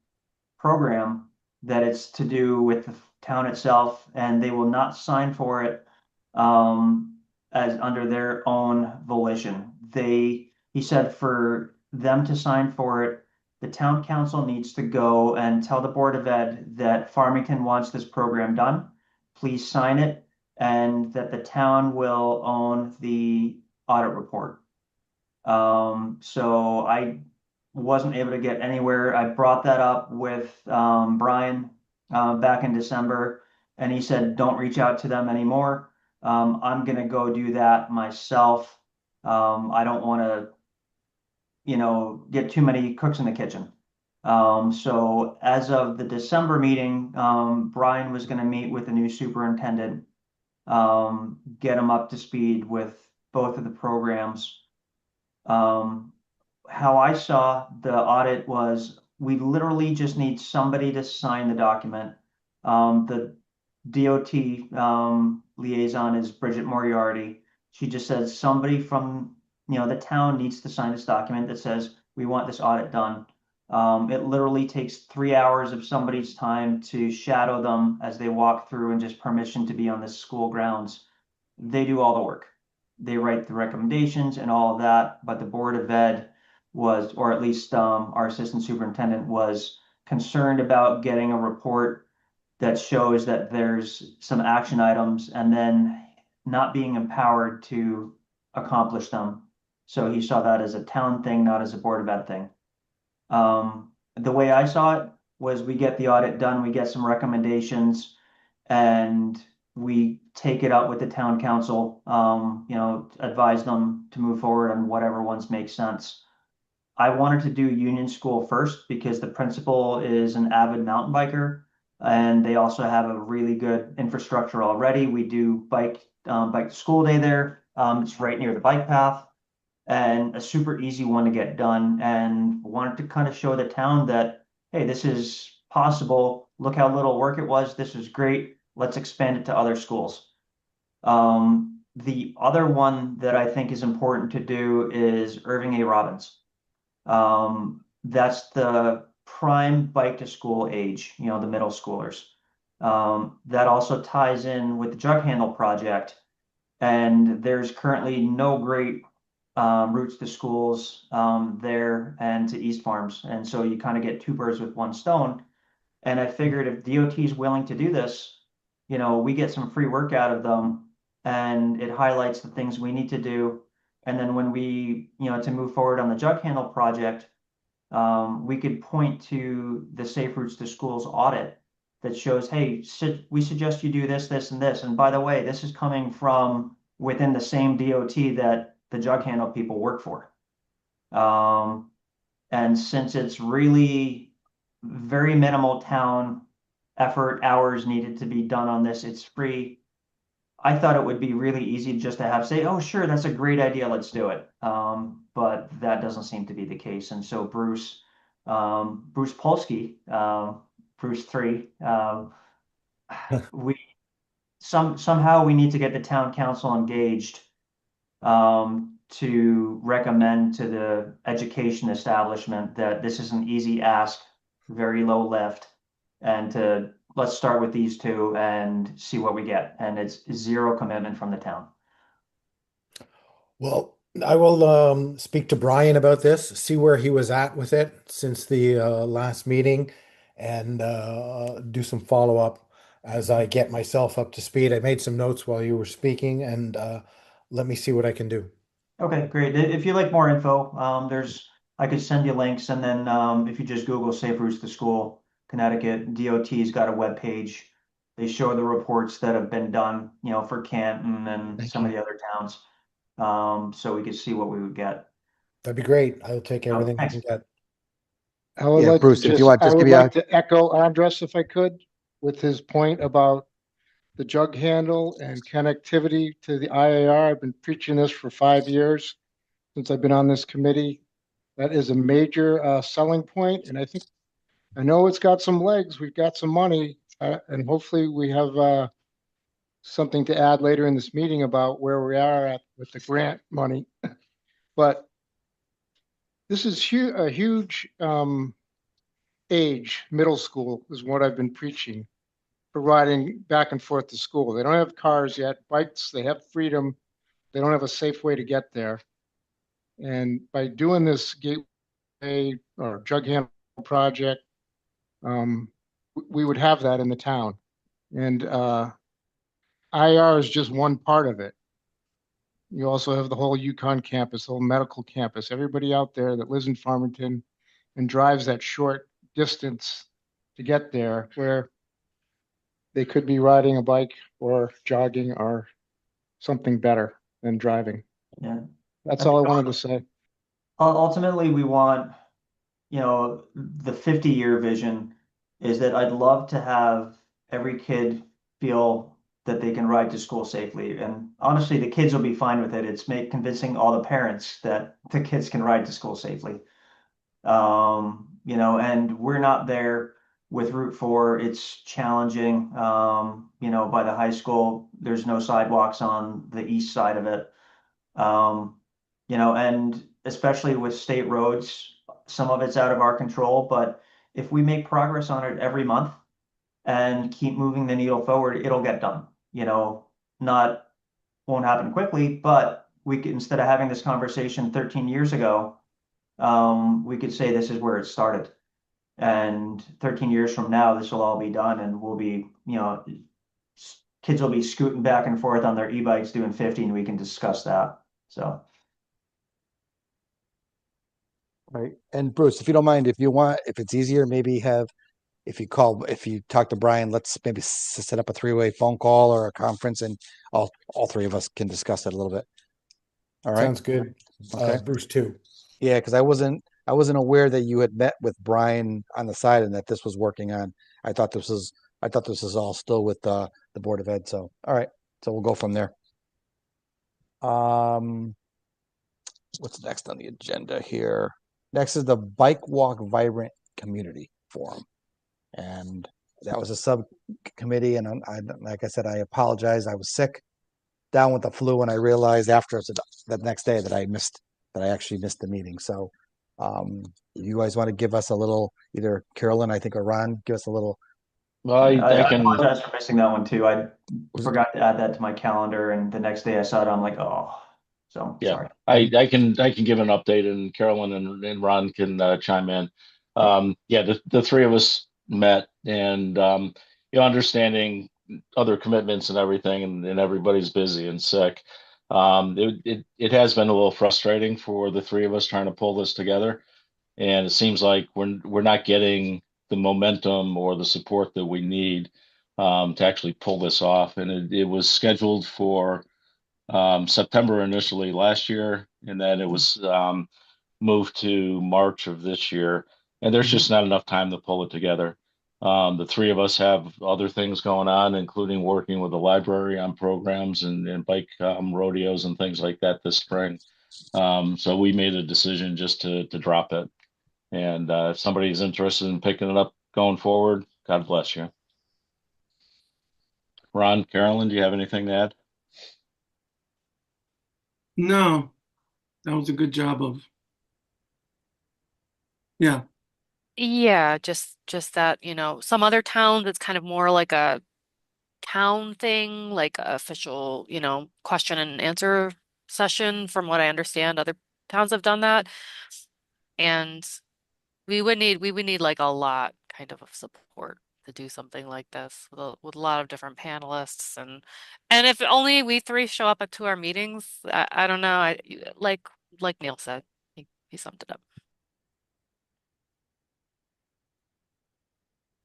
program, that it's to do with the town itself, and they will not sign for it as under their own volition. He said for them to sign for it, the town council needs to go and tell the Board of Ed that Farmington wants this program done. Please sign it, and that the town will own the audit report. So I wasn't able to get anywhere. I brought that up with Brian back in December, and he said, don't reach out to them anymore. I'm going to go do that myself. I don't want to, get too many cooks in the kitchen. So as of the December meeting, Brian was going to meet with the new superintendent, get him up to speed with both of the programs. How I saw the audit was, we literally just need somebody to sign the document. The DOT liaison is Bridget Moriarty. She just says somebody from the town needs to sign this document that says we want this audit done. It literally takes 3 hours of somebody's time to shadow them as they walk through and just permission to be on the school grounds. They do all the work. They write the recommendations and all of that, but the Board of Ed was, or at least our assistant superintendent was concerned about getting a report that shows that there's some action items and then not being empowered to accomplish them. So he saw that as a town thing, not as a Board of Ed thing. The way I saw it was, we get the audit done, we get some recommendations, and we take it up with the town council, advise them to move forward on whatever ones make sense. I wanted to do Union School first because the principal is an avid mountain biker, and they also have a really good infrastructure already. We do bike to school day there. It's right near the bike path, and a super easy one to get done, and wanted to kind of show the town that, hey, this is possible. Look how little work it was. This is great. Let's expand it to other schools. The other one that I think is important to do is Irving A. Robbins. That's the prime bike to school age, the middle schoolers. That also ties in with the Jug Handle project, and there's currently no great routes to schools there and to East Farms, and so you kind of get two birds with one stone. And I figured if DOT is willing to do this, we get some free work out of them, and it highlights the things we need to do. And then when we, to move forward on the Jug Handle project, we could point to the Safe Routes to Schools audit that shows, hey, we suggest you do this, this, and this. And by the way, this is coming from within the same DOT that the Jug Handle people work for. And since it's really very minimal town effort, hours needed to be done on this, it's free. I thought it would be really easy just to have say, oh, sure, that's a great idea, let's do it. But that doesn't seem to be the case. And so Bruce Polsky, Bruce 3, we somehow we need to get the town council engaged to recommend to the education establishment that this is an easy ask, very low lift, and to let's start with these two and see what we get. And it's zero commitment from the town. Well, I will speak to Brian about this, see where he was at with it since the last meeting, and do some follow-up as I get myself up to speed. I made some notes while you were speaking, and let me see what I can do. Okay, great. If you like more info, I could send you links, and then if you just Google Safe Routes to School, Connecticut, DOT's got a web page. They show the reports that have been done, for Canton and Thank some of you. the other towns. So we could see what we would get. That'd be great. I'll take everything I thanks. can get. I would Yeah, like Bruce, to if you want, I just would give me a, like to echo Andres if I could with his point about the jug handle and connectivity to the IAR. I've been preaching this for 5 years since I've been on this committee. That is a major selling point, and I know it's got some legs. We've got some money, and hopefully we have something to add later in this meeting about where we are at with the grant money. But this is a huge age. Middle school is what I've been preaching for riding back and forth to school. They don't have cars yet, bikes, they have freedom. They don't have a safe way to get there. And by doing this gateway or jug handle project, we would have that in the town. And IR is just one part of it. You also have the whole Yukon campus, the whole medical campus, everybody out there that lives in Farmington and drives that short distance to get there, where they could be riding a bike or jogging or something better than driving. Yeah. That's all I wanted to say. Ultimately, we want, the 50-year vision is that I'd love to have every kid feel that they can ride to school safely. And honestly, the kids will be fine with it. It's convincing all the parents that the kids can ride to school safely. And we're not there with Route 4. It's challenging. By the high school, there's no sidewalks on the east side of it. And especially with state roads, some of it's out of our control, but if we make progress on it every month and keep moving the needle forward, it'll get done. Not won't happen quickly, but we could, instead of having this conversation 13 years ago, we could say this is where it started. And 13 years from now, this will all be done, and we'll be, kids will be scooting back and forth on their e-bikes doing 50, and we can discuss that. So. right. And Bruce, if you don't mind, if it's easier, maybe if you talk to Brian, let's maybe set up a 3-way phone call or a conference, and all three of us can discuss it a little bit. All right. Sounds good. Okay. Bruce too. Yeah, because I wasn't aware that you had met with Brian on the side and that this was working on. I thought this was all still with the Board of Ed. So, all right. So we'll go from there. What's next on the agenda here? Next is the Bike Walk Vibrant Community Forum. And that was a subcommittee. And like I said, I apologize. I was sick, down with the flu, and I realized after the next day that I actually missed the meeting. So you guys want to give us a little, either Carolyn, I think, or Ron, give us a little. Well, I can. apologize for missing that one too. I forgot to add that to my calendar, and the next day I saw it, I'm like, oh, so Yeah, sorry. I can give an update, and Carolyn and Ron can chime in. The three of us met, and understanding other commitments and everything, and everybody's busy and sick. It has been a little frustrating for the three of us trying to pull this together, and it seems like we're not getting the momentum or the support that we need to actually pull this off. And it was scheduled for September initially last year, and then it was moved to March of this year. And there's just not enough time to pull it together. The three of us have other things going on, including working with the library on programs and bike rodeos and things like that this spring. So we made a decision just to drop it. And if somebody's interested in picking it up going forward, God bless you. Ron, Carolyn, do you have anything to add? No, that was a good job of, yeah. Yeah, just that, some other towns it's kind of more like a town thing, like a official, question and answer session. From what I understand, other towns have done that. And we would need like a lot kind of support to do something like this with a lot of different panelists and if only we three show up to our meetings, I don't know. Like Neil said, he summed it up.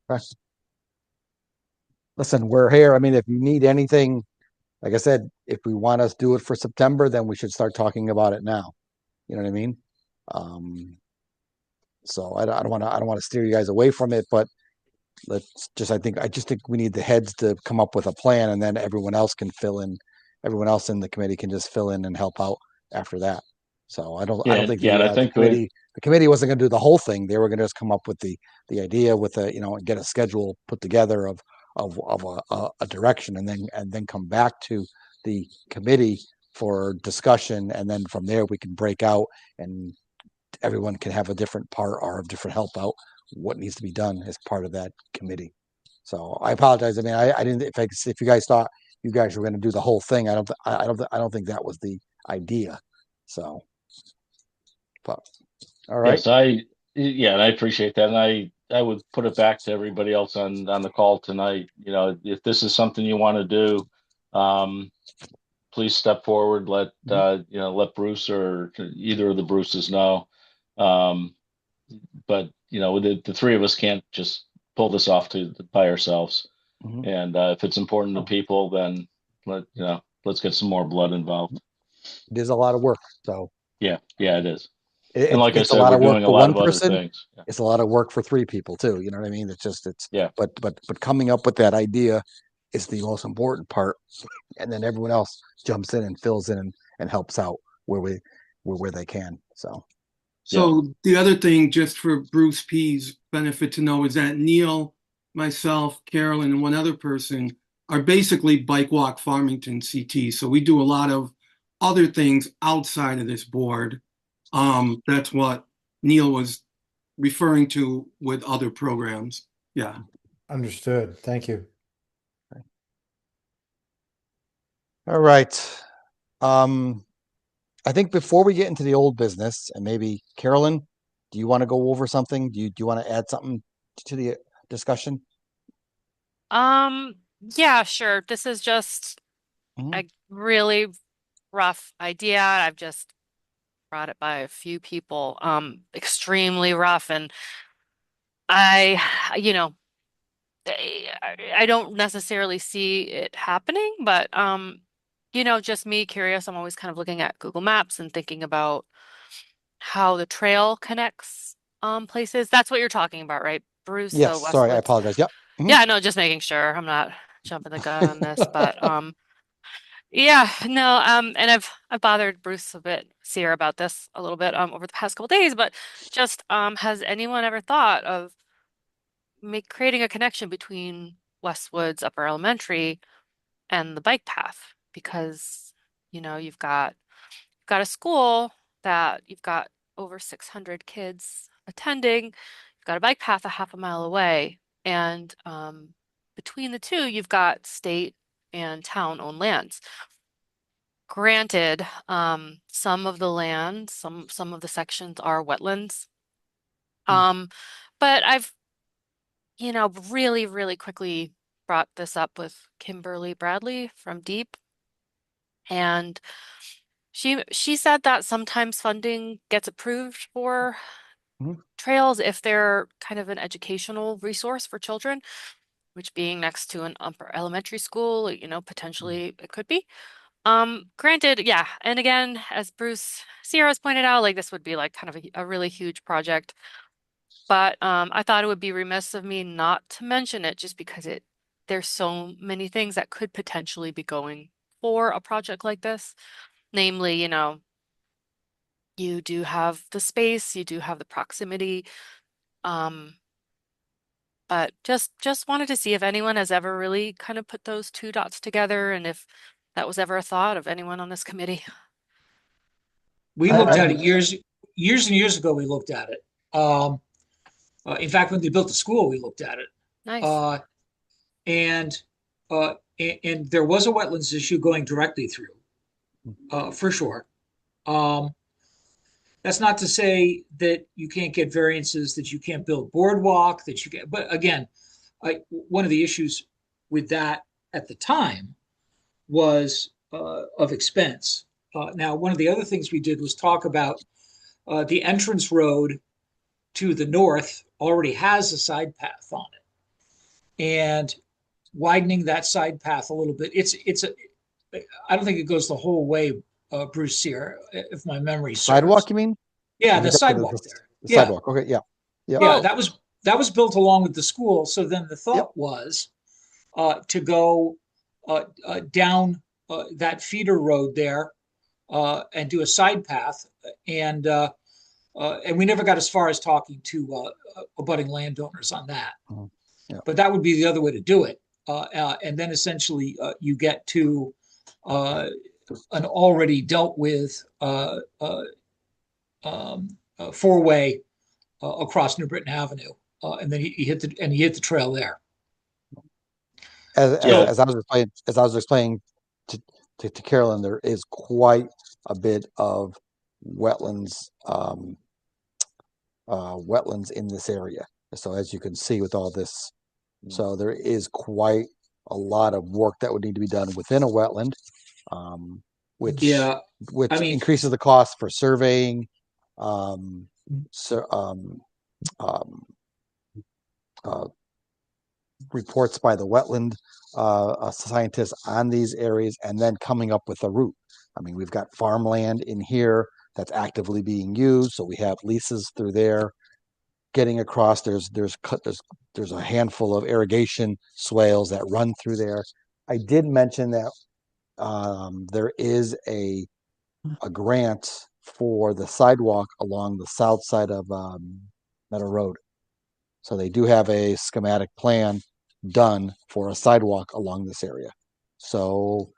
Okay. Listen, we're here. I mean, if you need anything, like I said, if we want us to do it for September, then we should start talking about it now. You know what I mean? Um, so I don't want to steer you guys away from it, but I just think we need the heads to come up with a plan, and then everyone else can fill in. Everyone else in the committee can just fill in and help out after that. So I don't think Yeah, and I think the committee wasn't going to do the whole thing. They were going to just come up with the idea with and get a schedule put together of a direction, and then come back to the committee for discussion, and then from there we can break out and everyone can have a different part or a different help out what needs to be done as part of that committee. So I apologize. I mean, I didn't. If you guys thought you guys were going to do the whole thing, I don't think that was the idea. So, but all right. yes, yeah, and I appreciate that. And I would put it back to everybody else on the call tonight. If this is something you want to do, please step forward. Let Bruce or either of the Bruces know. But the three of us can't just pull this off by ourselves. Mhm. And if it's important to people, then let's get some more blood involved. It is a lot of work. So Yeah, it is. it, And like I it's a said, lot we're of work doing a for lot one of other person. things. Yeah. It's a lot of work for three people too. You know what I mean? It's Yeah. But coming up with that idea is the most important part, and then everyone else jumps in and fills in and helps out where they can. So So the other thing, just for Bruce P's benefit to know, is that Neil, myself, Carolyn, and one other person are basically Bike Walk Farmington CT. So we do a lot of other things outside of this board. That's what Neil was referring to with other programs. Yeah. Understood. Thank you. all right. I think before we get into the old business, and maybe Carolyn, do you want to go over something? Do you want to add something to the discussion? Yeah, sure. This is just Mhm. a really rough idea. I've just brought it by a few people. Extremely rough, and I, you know, I don't necessarily see it happening, but just me curious. I'm always kind of looking at Google Maps and thinking about how the trail connects places. That's what you're talking about, right, Bruce? The Yes. Sorry, I Westwoods. apologize. Yep. Mhm. Yeah, no, just making sure. I'm not jumping the gun on this, but yeah, no, and I've bothered Bruce a bit, Sierra, about this a little bit over the past couple days, but just has anyone ever thought of creating a connection between Westwoods Upper Elementary and the bike path? Because you've got a school that you've got over 600 kids attending. You've got a bike path a half a mile away, and between the two, you've got state and town-owned lands. Granted, some of the land, some of the sections are wetlands. Um, but I've, really, really quickly brought this up with Kimberly Bradley from Deep, and she said that sometimes funding gets approved for Mhm. trails if they're kind of an educational resource for children, which being next to an upper elementary school, potentially it could be. Granted, yeah, and again, as Bruce Sierra's pointed out, like this would be like kind of a really huge project. but I thought it would be remiss of me not to mention it just because there's so many things that could potentially be going for a project like this. Namely, you do have the space, you do have the proximity, but just wanted to see if anyone has ever really kind of put those two dots together and if that was ever a thought of anyone on this committee. We I- looked I- at it years and years ago. We looked at it. In fact, when they built the school, we looked at it. Nice. And there was a wetlands issue going directly through, for sure. That's not to say that you can't get variances, that you can't build boardwalk, that you get. But again, one of the issues with that at the time was of expense. Now, one of the other things we did was talk about the entrance road to the north already has a side path on it, and widening that side path a little bit. I don't think it goes the whole way, Bruce, here, if my memory serves. Sidewalk, you mean? Yeah, You're the talking sidewalk about there. The Yeah. sidewalk. Okay, yeah. Yeah. Yeah, that was built along with the school. So then the thought was to go down that feeder road there and do a side path, and we never got as far as talking to abutting landowners on that. Yeah. But that would be the other way to do it, and then essentially you get to an already dealt with four-way across New Britain Avenue, and then he hit the trail there. As I was explaining to Carolyn, there is quite a bit of wetlands wetlands in this area. So as you can see with all this, so there is quite a lot of work that would need to be done within a wetland, which Yeah, I mean- increases the cost for surveying, reports by the wetland scientists on these areas, and then coming up with a route. I mean, we've got farmland in here that's actively being used, so we have leases through there. Getting across, there's a handful of irrigation swales that run through there. I did mention that there is a grant for the sidewalk along the south side of Meadow Road. So they do have a schematic plan done for a sidewalk along this area. So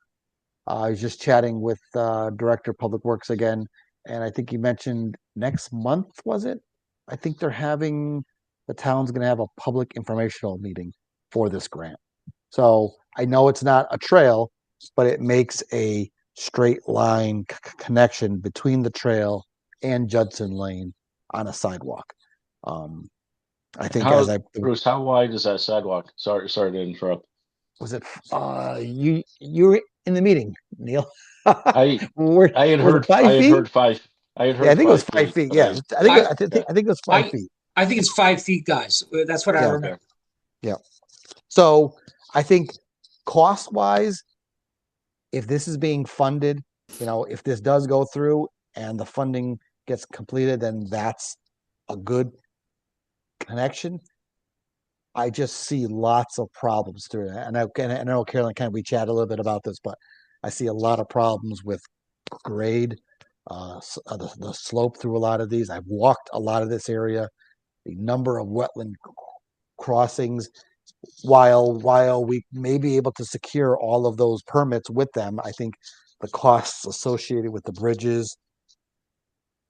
I was just chatting with Director of Public Works again, and I think he mentioned next month, was it? I think the town's going to have a public informational meeting for this grant. So I know it's not a trail, but it makes a straight line connection between the trail and Judson Lane on a sidewalk. I think Bruce, how wide is that sidewalk? Sorry to interrupt. Was it you were in the meeting, Neil? I had heard 5. I had heard. Yeah, I think it was 5 feet. but Yeah, I think it was 5 feet. I think it's 5 feet, guys. That's what I remember. Yeah. So I think cost wise, if this is being funded, if this does go through and the funding gets completed, then that's a good connection. I just see lots of problems through it. And I know Carolyn, we chat a little bit about this, but I see a lot of problems with grade, the slope through a lot of these. I've walked a lot of this area, the number of wetland crossings. While we may be able to secure all of those permits with them, I think the costs associated with the bridges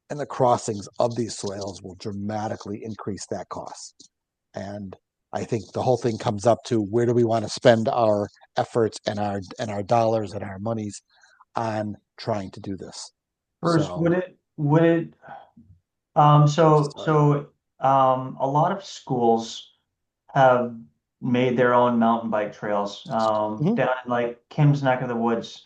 and the crossings of these swales will dramatically increase that cost. And I think the whole thing comes up to where do we want to spend our efforts and our dollars and our monies on trying to do this. Bruce, So- would it a lot of schools have made their own mountain bike trails down in like Kim's neck of the woods.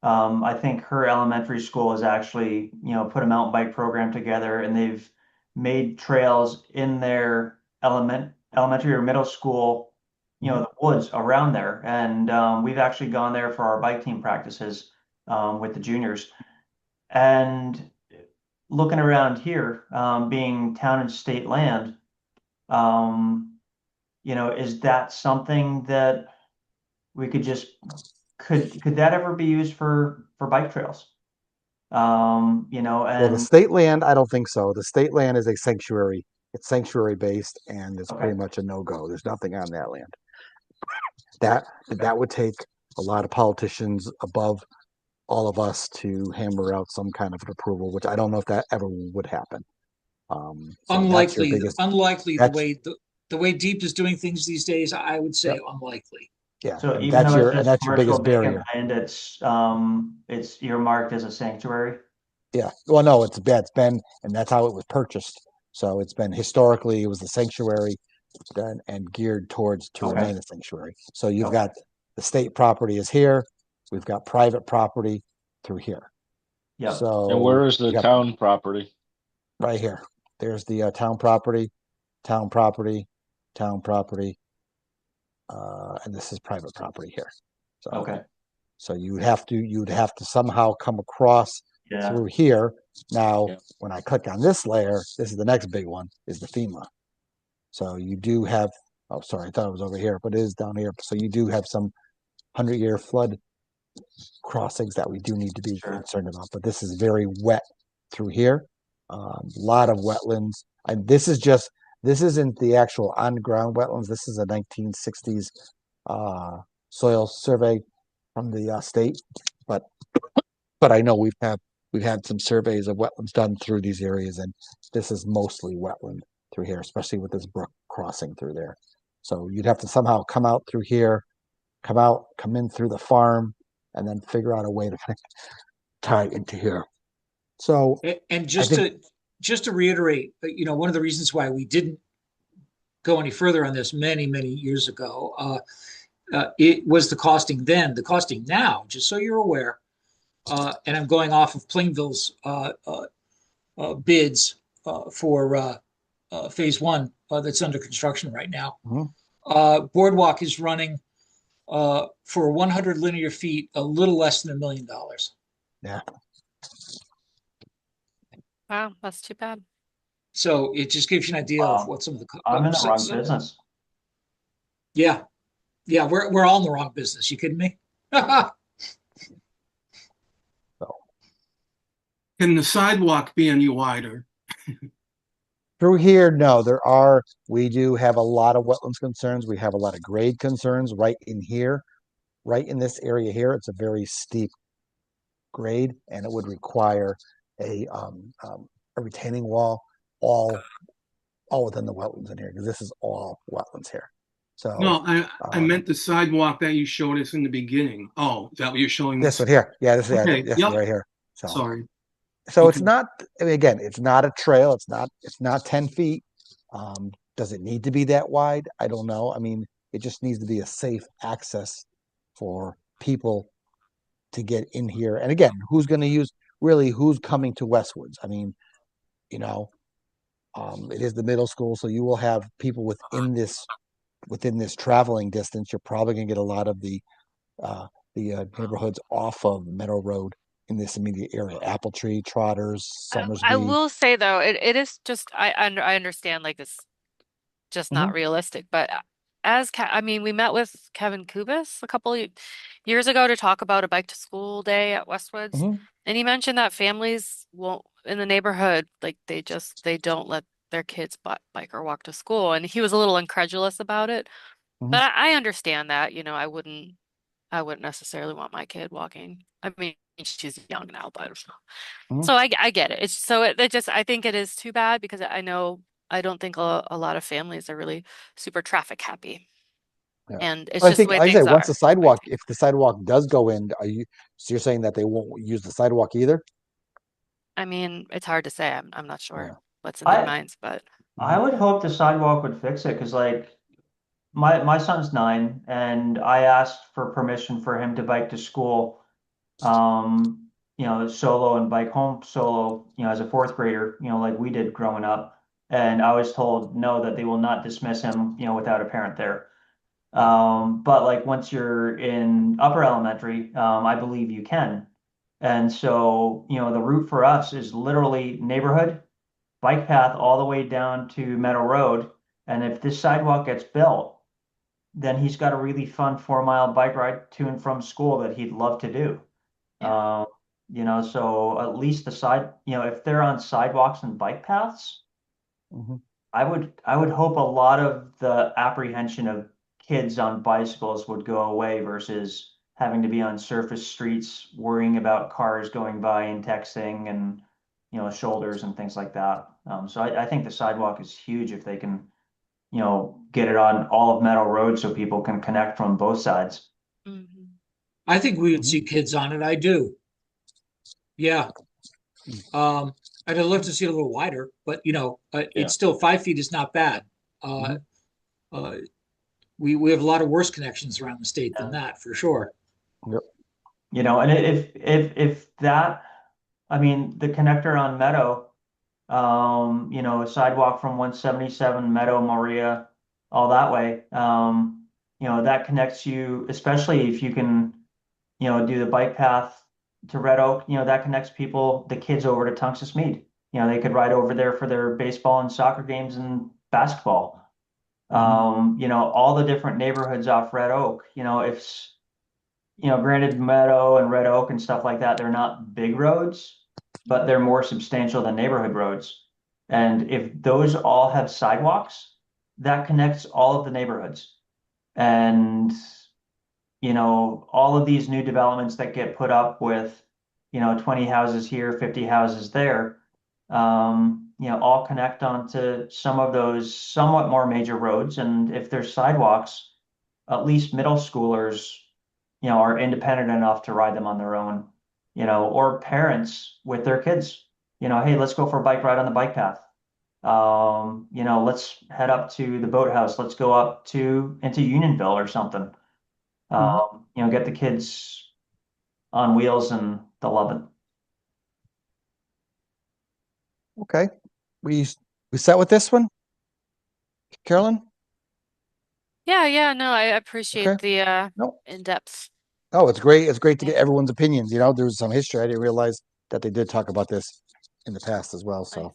I think her elementary school has actually put a mountain bike program together, and they've made trails in their elementary or middle school, the woods around there. And we've actually gone there for our bike team practices with the juniors. And looking around here, being town and state land, Is that something that we could just, could that ever be used for bike trails? Well, the And state land, I don't think so. The state land is a sanctuary. It's sanctuary based and it's okay, pretty much a no-go. There's nothing on that land. That would take a lot of politicians above all of us to hammer out some kind of an approval, which I don't know if that ever would happen. So that's your Unlikely, biggest, unlikely that's, the way Deep is doing things these days, I would say yep, unlikely. yeah, so and even though it's and just that's your commercial biggest vacant barrier. land, it's earmarked as a sanctuary. Yeah. Well, no, it's been, and that's how it was purchased. So it's been historically, it was a sanctuary done and geared towards to Okay, remain a sanctuary. So you've okay, got the state property is here. We've got private property through here. yep, And So where is the you got town property? right here. There's the town property, town property, town property, and this is private property here. So okay, so you'd have to somehow come across yeah, through here. Now, Yeah. when I click on this layer, this is the next big one, is the FEMA. So you do have, oh, sorry, I thought it was over here, but it is down here. So you do have some 100-year flood crossings that we do need to be sure, concerned about. But this is very wet through here. A lot of wetlands. And this isn't the actual on-ground wetlands. This is a 1960s soil survey from the state. But I know we've had some surveys of wetlands done through these areas, and this is mostly wetland through here, especially with this brook crossing through there. So you'd have to somehow come out through here, come in through the farm, and then figure out a way to tie it into here. So And I think, just to reiterate, one of the reasons why we didn't go any further on this many years ago, it was the costing then. The costing now, just so you're aware, and I'm going off of Plainville's bids for phase one that's under construction right now. Mhm. Boardwalk is running for 100 linear feet a little less than $1 million. yeah, Wow, that's too bad. So it just gives you an idea of wow, what some of the I'm in the wrong business. yeah, we're all in the wrong business. You kidding me? so Can the sidewalk be any wider? through here, no, we do have a lot of wetlands concerns. We have a lot of grade concerns right in here, right in this area here. It's a very steep grade, and it would require a retaining wall all within the wetlands in here, because this is all wetlands here. So No, I meant the sidewalk that you showed us in the beginning. Oh, is that what you're showing this us? one here, yeah, this Okay, this yep. right here. Sorry. So it's Okay. not, I mean, again, it's not a trail. It's not 10 feet. Does it need to be that wide? I don't know. I mean, it just needs to be a safe access for people to get in here. And again, who's coming to Westwoods? I mean, you know, it is the middle school, so you will have people within this traveling distance. You're probably going to get a lot of the neighborhoods off of Meadow Road in this immediate area. Apple Tree, Trotters, I Summersby. will say though, it is just I understand like it's just not Mhm. realistic, but I mean, we met with Kevin Kubis a couple years ago to talk about a bike to school day at Westwoods, Mhm. and he mentioned that families won't in the neighborhood like they don't let their kids bike or walk to school, and he was a little incredulous about it. Mhm. But I understand that, I wouldn't necessarily want my kid walking. I mean, she's young now, but Mhm. so I get it. It's so it just I think it is too bad because I don't think a lot of families are really super traffic happy, Yeah. and it's I just the think, way like I say, things are. if the sidewalk does go in, so you're saying that they won't use the sidewalk either? I mean, it's hard to say. I'm not Yeah. sure what's in their I minds, but I would hope the sidewalk would fix it because like my son's 9 and I asked for permission for him to bike to school, solo and bike home solo, as a fourth grader, like we did growing up. And I was told no, that they will not dismiss him, without a parent there. But like once you're in upper elementary, I believe you can. And so, the route for us is literally neighborhood, bike path all the way down to Meadow Road, And if this sidewalk gets built, then he's got a really fun 4 mile bike ride to and from school that he'd love to do. You know, so at least if they're on sidewalks and bike paths, Mhm. I would hope a lot of the apprehension of kids on bicycles would go away versus having to be on surface streets worrying about cars going by and texting and shoulders and things like that. So I think the sidewalk is huge if they can get it on all of Meadow Road so people can connect from both sides. Mhm. I think we would see kids on it. I do. Yeah. I'd love to see it a little wider, but it's still 5 feet is not bad. Uh, we have a lot of worse connections around the state than that for sure. Yep. And if that, I mean, the connector on Meadow, a sidewalk from 177 Meadow, Maria, all that way, that connects you, especially if you can, do the bike path to Red Oak, that connects the kids over to Tungus Mead. They could ride over there for their baseball and soccer games and basketball. All the different neighborhoods off Red Oak, if, granted Meadow and Red Oak and stuff like that, they're not big roads, but they're more substantial than neighborhood roads. And if those all have sidewalks, that connects all of the neighborhoods. And, all of these new developments that get put up with, 20 houses here, 50 houses there, all connect onto some of those somewhat more major roads. And if there's sidewalks, at least middle schoolers, are independent enough to ride them on their own, or parents with their kids, hey, let's go for a bike ride on the bike path. Let's head up to the boathouse. Let's go up into Unionville or something. Get the kids on wheels and they'll love it. Okay. We set with this one, Carolyn? Yeah, no, I appreciate Okay. the No. in-depth. Oh, it's great. It's great to Yeah. get everyone's opinions. There's some history. I didn't realize that they did talk about this in the past as well. So,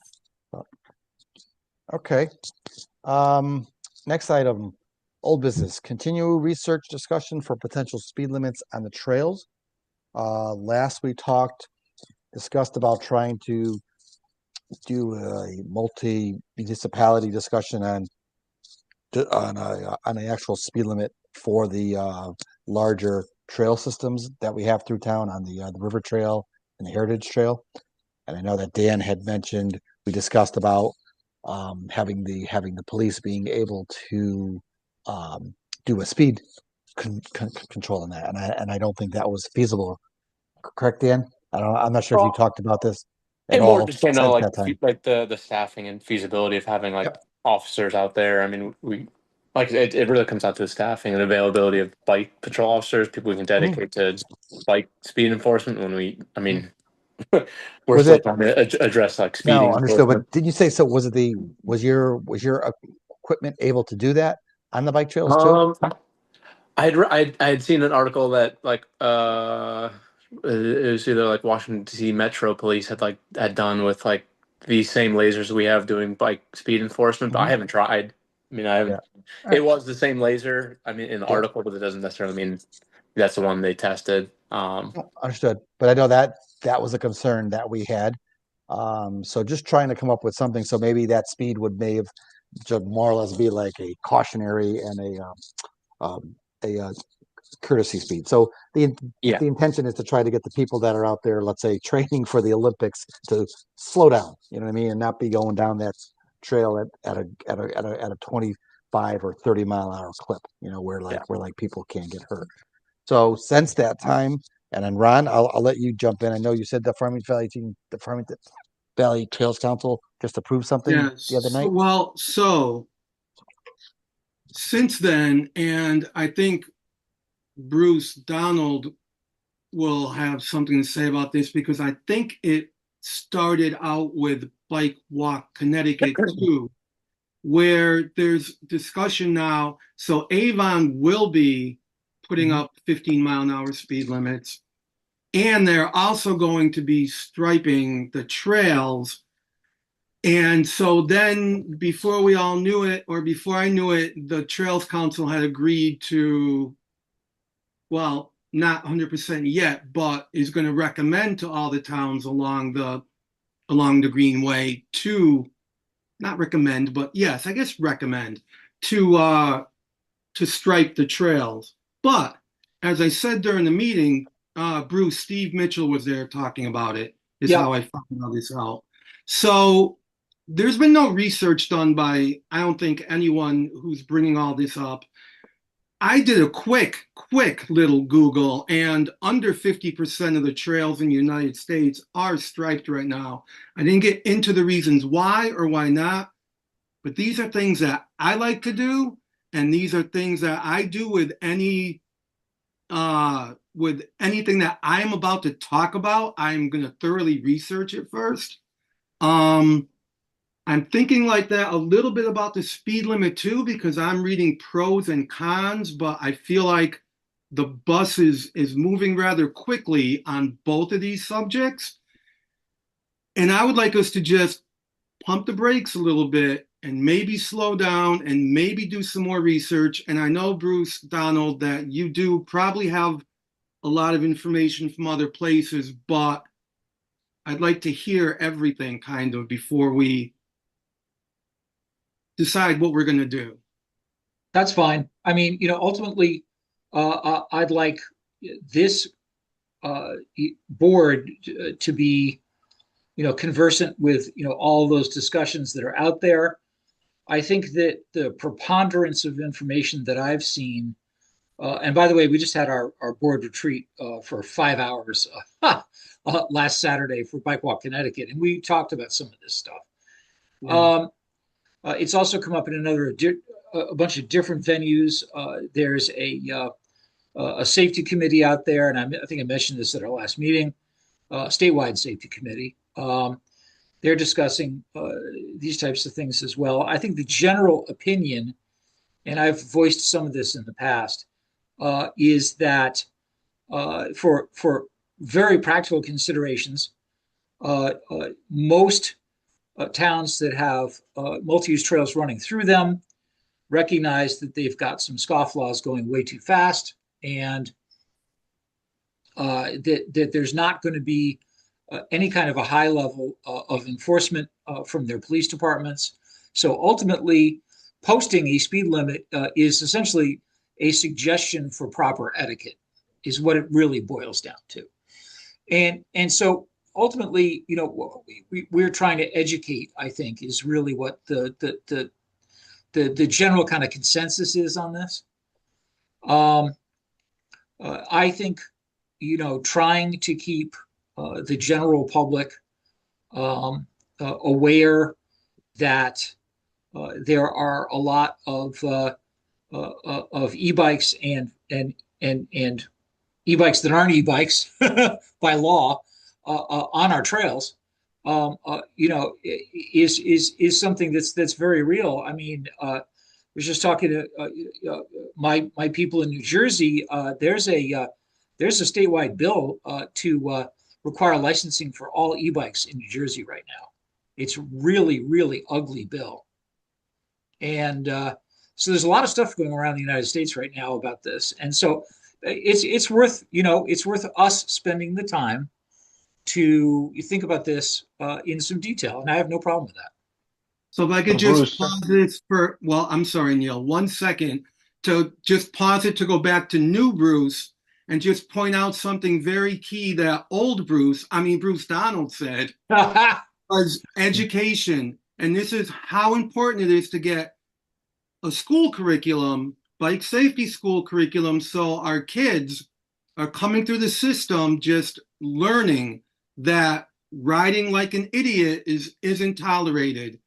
okay. Next item, old business. Continue research discussion for potential speed limits on the trails. Last we discussed about trying to do a multi-municipality discussion on an actual speed limit for the larger trail systems that we have through town on the River Trail and the Heritage Trail. And I know that Dan had mentioned, we discussed about having the police being able to do a speed control on that, and I don't think that was feasible. Correct, Dan? I'm not sure if you talked about this at And more all just since like that time. like the staffing and feasibility of having officers out there. I mean, it really comes down to the staffing and availability of bike patrol officers, people we can dedicate to bike speed enforcement. We're Was still it- trying to address like speeding. No, understood. enforcement. But did you say so? Was your equipment able to do that on the bike trails too? I had seen an article that it was either like Washington D.C. Metro Police had done with like these same lasers we have doing bike speed enforcement, but I haven't tried. I mean, I haven't. Yeah. It was the same laser. I mean, in the article, but it doesn't necessarily mean that's the one they tested. Understood. But I know that was a concern that we had. So just trying to come up with something. So maybe that speed may have just more or less be like a cautionary and a courtesy speed. So the intention is to try to get the people that are out there, let's say training for the Olympics, to slow down. You know what I mean, and not be going down that trail at a 25 or 30 mile an hour clip. Where people can't get hurt. So since that time, and then Ron, I'll let you jump in. I know you said the Farmington Valley Trails Council just approved something the other night. Well, so since then, and I think Bruce Donald will have something to say about this because I think it started out with Bike Walk Connecticut too, where there's discussion now. So Avon will be putting up 15-mile-an-hour speed limits, and they're also going to be striping the trails And so then before we all knew it, or before I knew it, the Trails Council had agreed to, well, not 100% yet, but is going to recommend to all the towns along the Greenway to, not recommend, but yes, I guess recommend to stripe the trails. But as I said during the meeting, Bruce, Steve Mitchell was there talking about it, is Yeah. how I found all this out. So there's been no research done by, I don't think, anyone who's bringing all this up. I did a quick little Google, and under 50% of the trails in the United States are striped right now. I didn't get into the reasons why or why not, but these are things that I like to do, and these are things that I do with anything that I'm about to talk about. I'm going to thoroughly research it first. I'm thinking like that a little bit about the speed limit too, because I'm reading pros and cons, but I feel like the bus is moving rather quickly on both of these subjects. And I would like us to just pump the brakes a little bit and maybe slow down and maybe do some more research. And I know, Bruce, Donald, that you do probably have a lot of information from other places, but I'd like to hear everything kind of before we decide what we're going to do. That's fine. I mean, ultimately, I'd like this board to be, conversant with, all those discussions that are out there. I think that the preponderance of information that I've seen, and by the way, we just had our board retreat for 5 hours last Saturday for Bike Walk Connecticut, and we talked about some of this stuff. Yeah. It's also come up in a bunch of different venues. There's a safety committee out there, and I think I mentioned this at our last meeting, statewide safety committee. They're discussing these types of things as well. I think the general opinion, and I've voiced some of this in the past, is that for very practical considerations, most towns that have multi-use trails running through them recognize that they've got some scofflaws going way too fast, and that there's not going to be any kind of a high level of enforcement from their police departments. So ultimately, posting a speed limit is essentially a suggestion for proper etiquette, is what it really boils down to. And so ultimately, we're trying to educate, I think, is really what the general kind of consensus is on this. I think, trying to keep the general public aware that there are a lot of e-bikes and e-bikes that aren't e-bikes by law on our trails, is something that's very real. I mean, I was just talking to my people in New Jersey. There's a statewide bill to require licensing for all e-bikes in New Jersey right now. It's really, really ugly bill. And so there's a lot of stuff going around the United States right now about this. And so it's worth us spending the time to think about this in some detail. And I have no problem with that. So if I could just pause this for, well, I'm sorry, Neil, 1 second to just pause it to go back to new Bruce and just point out something very key that Bruce Donald said was education. And this is how important it is to get a school curriculum, bike safety school curriculum, so our kids are coming through the system just learning that riding like an idiot isn't tolerated.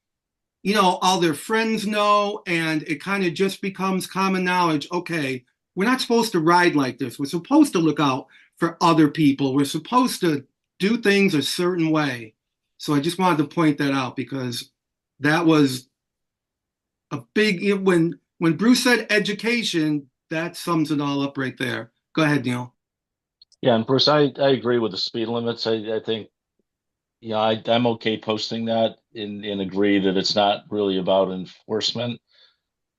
All their friends know, and it kind of just becomes common knowledge. Okay, we're not supposed to ride like this. We're supposed to look out for other people. We're supposed to do things a certain way. So I just wanted to point that out because that was a big, when Bruce said education, that sums it all up right there. Go ahead, Neil. Yeah, and Bruce, I agree with the speed limits. I think Yeah, I'm okay posting that and agree that it's not really about enforcement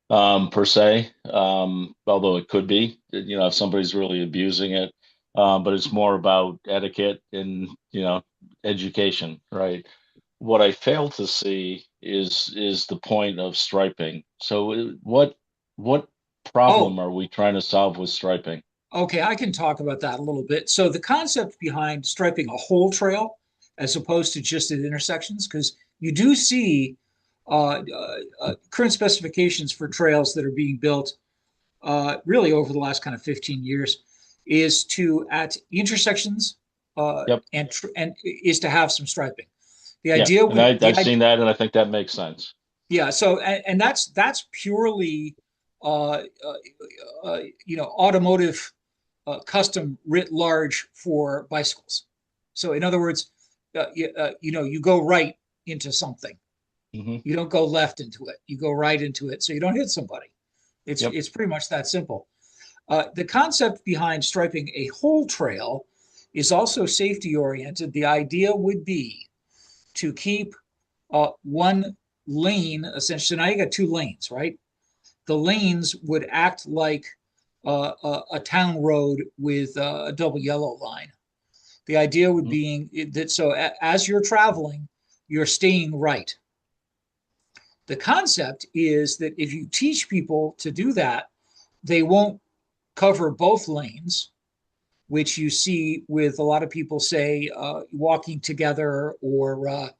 per se. Although it could be, if somebody's really abusing it. But it's more about etiquette and, education, right? What I fail to see is the point of striping. So what Oh, problem are we trying to solve with striping? okay, I can talk about that a little bit. So the concept behind striping a whole trail as opposed to just at intersections, because you do see current specifications for trails that are being built really over the last kind of 15 years, is to at intersections Yep. and is to have some striping. The Yeah. idea And would the I've seen that and I think that makes sense. Yeah, so and that's purely automotive custom writ large for bicycles. So in other words, you go right into something. Hmm. You don't go left into it. You go right into it, so you don't hit somebody. It's Yep. it's pretty much that simple. The concept behind striping a whole trail is also safety oriented. The idea would be to keep one lane essentially. So now you got two lanes, right? The lanes would act like a town road with a double yellow line. The idea would be that so as you're traveling, you're staying right. The concept is that if you teach people to do that, they won't cover both lanes, which you see with a lot of people, say, walking together, or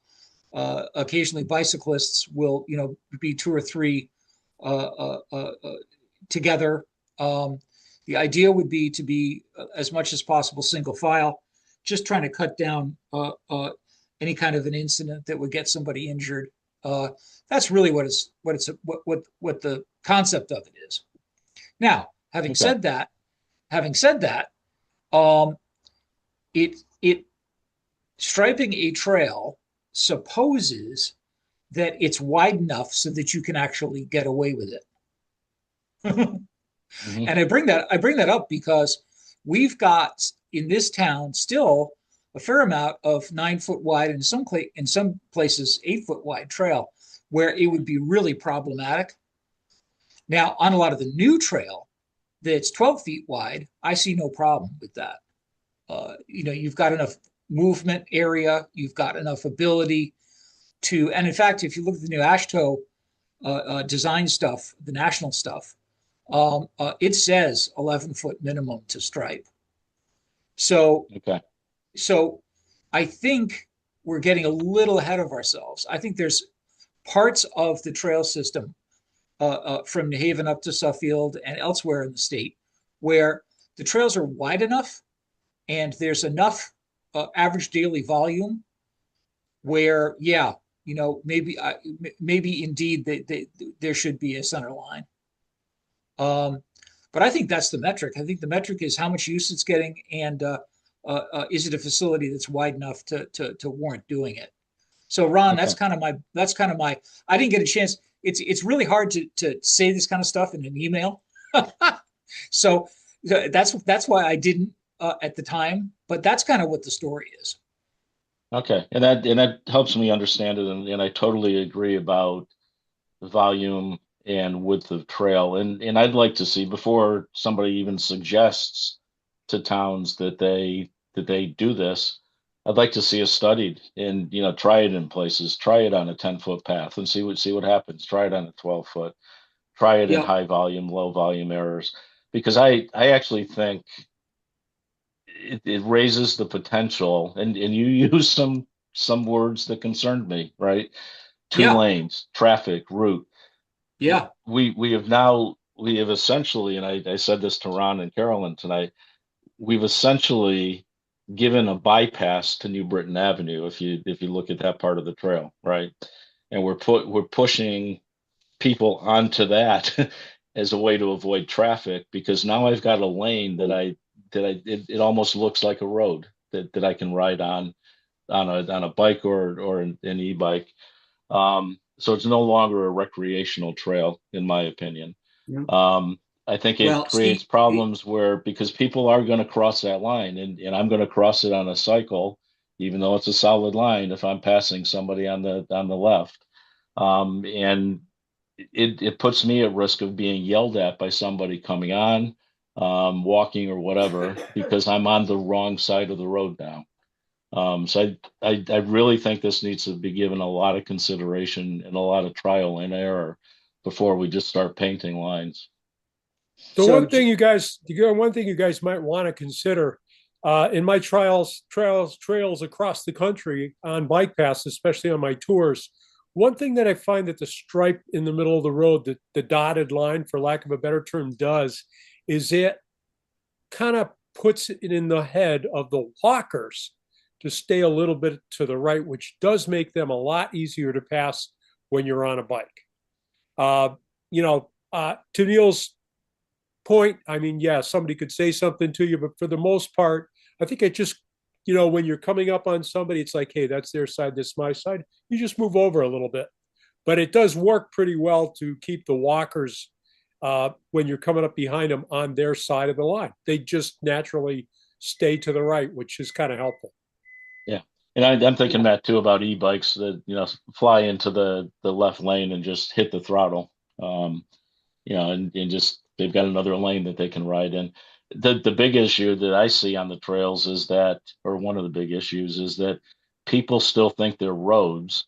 occasionally bicyclists will, be two or three together. The idea would be to be as much as possible single file, just trying to cut down any kind of an incident that would get somebody injured. That's really what the concept of it is. Now, having Okay. said that, um, it striping a trail supposes that it's wide enough so that you can actually get away with it. Hmm. And I bring that up because we've got in this town still a fair amount of 9 foot wide, and in some places 8 foot wide trail where it would be really problematic. Now, on a lot of the new trail that's 12 feet wide, I see no problem with that. You've got enough movement area, you've got enough ability to, and in fact, if you look at the new AASHTO design stuff, the national stuff, it says 11-foot minimum to stripe. So, Okay. so I think we're getting a little ahead of ourselves. I think there's parts of the trail system from New Haven up to Suffield and elsewhere in the state where the trails are wide enough and there's enough average daily volume where, yeah, maybe indeed there should be a center line. But I think that's the metric. I think the metric is how much use it's getting, and is it a facility that's wide enough to warrant doing it. So Ron, Okay. that's kind of my. I didn't get a chance. It's really hard to say this kind of stuff in an email. So that's why I didn't at the time. But that's kind of what the story is. Okay. And that helps me understand it. And I totally agree about the volume and width of trail. And I'd like to see, before somebody even suggests to towns that they do this, I'd like to see it studied and, try it in places, try it on a 10-foot path and see what happens. Try it on a 12-foot, try it in Yeah, high volume, low volume errors. Because I actually think it raises the potential, and you use some words that concerned me, right? Two yeah, lanes, traffic, route. yeah, We have essentially, and I said this to Ron and Carolyn tonight, we've essentially given a bypass to New Britain Avenue if you look at that part of the trail, right? And we're pushing people onto that as a way to avoid traffic, because now I've got a lane it almost looks like a road that I can ride on a bike or an e-bike. So it's no longer a recreational trail, in my opinion. Yeah. I think it Well, creates problems because people are going to cross that line, and I'm going to cross it on a cycle, even though it's a solid line, if I'm passing somebody on the left. And it puts me at risk of being yelled at by somebody coming on, walking or whatever, because I'm on the wrong side of the road now. So I really think this needs to be given a lot of consideration and a lot of trial and error before we just start painting lines. The So one thing you guys might want to consider in my trails across the country on bike paths, especially on my tours, one thing that I find that the stripe in the middle of the road, the dotted line, for lack of a better term, does is it kind of puts it in the head of the walkers to stay a little bit to the right, which does make them a lot easier to pass when you're on a bike. To Neil's point, I mean, yeah, somebody could say something to you, but for the most part, I think it just, when you're coming up on somebody, it's like, hey, that's their side, this is my side. You just move over a little bit. But it does work pretty well to keep the walkers, when you're coming up behind them, on their side of the line. They just naturally stay to the right, which is kind of helpful. Yeah. And I'm thinking that too about e-bikes that, fly into the left lane and just hit the throttle. And just, they've got another lane that they can ride in. The big issue that I see on the trails is that, or one of the big issues is that people still think they're roads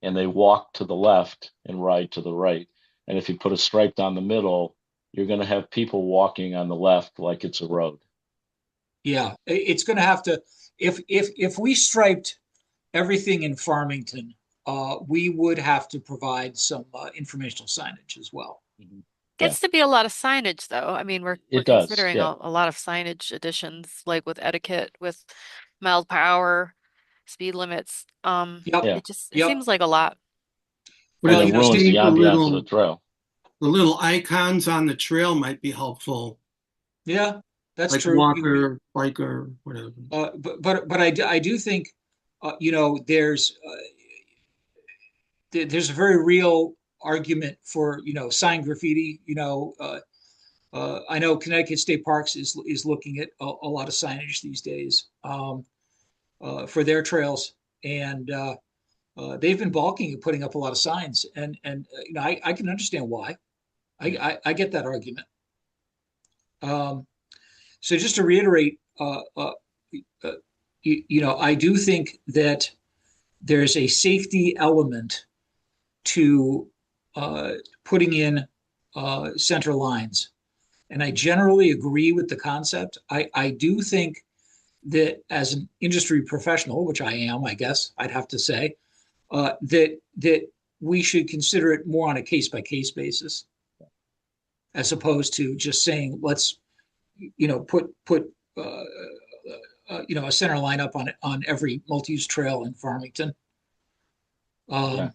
and they walk to the left and ride to the right. And if you put a stripe down the middle, you're going to have people walking on the left like it's a road. Yeah, it's going to have to, if we striped everything in Farmington, we would have to provide some informational signage as well. Mm-hmm. Gets to be a lot of signage, though. I mean, we're It does, considering yeah. a lot of signage additions, like with etiquette, with mild power, speed limits. Yep. Yeah. It Yep. seems like a lot. Well, And it ruins the ambiance of the trail. The little icons on the trail might be helpful, Yeah, that's like true. walker, biker, whatever. But I do think, there's a very real argument for, sign graffiti. I know Connecticut State Parks is looking at a lot of signage these days for their trails, and they've been balking at putting up a lot of signs, and I can understand why. I get that argument. So just to reiterate, I do think that there's a safety element to putting in center lines. And I generally agree with the concept. I do think that as an industry professional, which I am, I guess I'd have to say, that we should consider it more on a case-by-case basis, as opposed to just saying, let's, put a center line up on every multi-use trail in Farmington. Can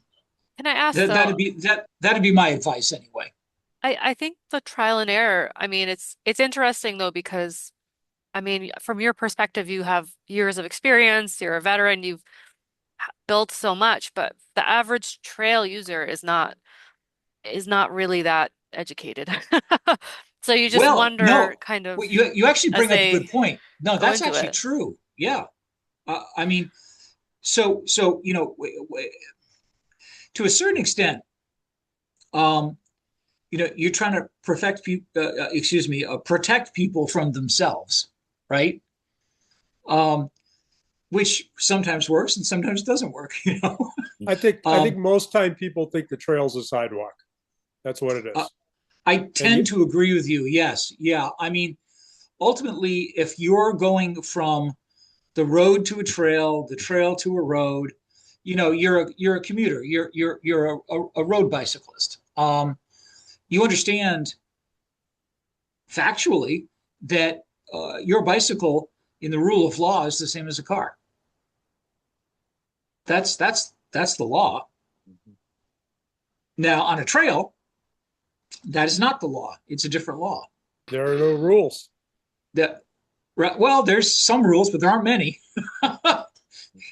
I ask, that'd be my advice anyway. I think the trial and error, I mean, it's interesting though, because I mean, from your perspective, you have years of experience, you're a veteran, you've built so much, but the average trail user is not really that educated. So you just wonder kind of. You actually bring up a good point. No, that's actually it. true. Yeah. I mean, so to a certain extent, you're trying to protect people from themselves, right? Which sometimes works and sometimes doesn't work. I think most time people think the trail's a sidewalk. That's what it is. I tend to agree with you. Yes. Yeah. I mean, ultimately, if you're going from the road to a trail, the trail to a road, you're a commuter. You're a road bicyclist. You understand factually that your bicycle in the rule of law is the same as a car. That's the law. Mm-hmm. Now on a trail, that is not the law. It's a different law. There are no rules. Well, there's some rules, but there aren't many.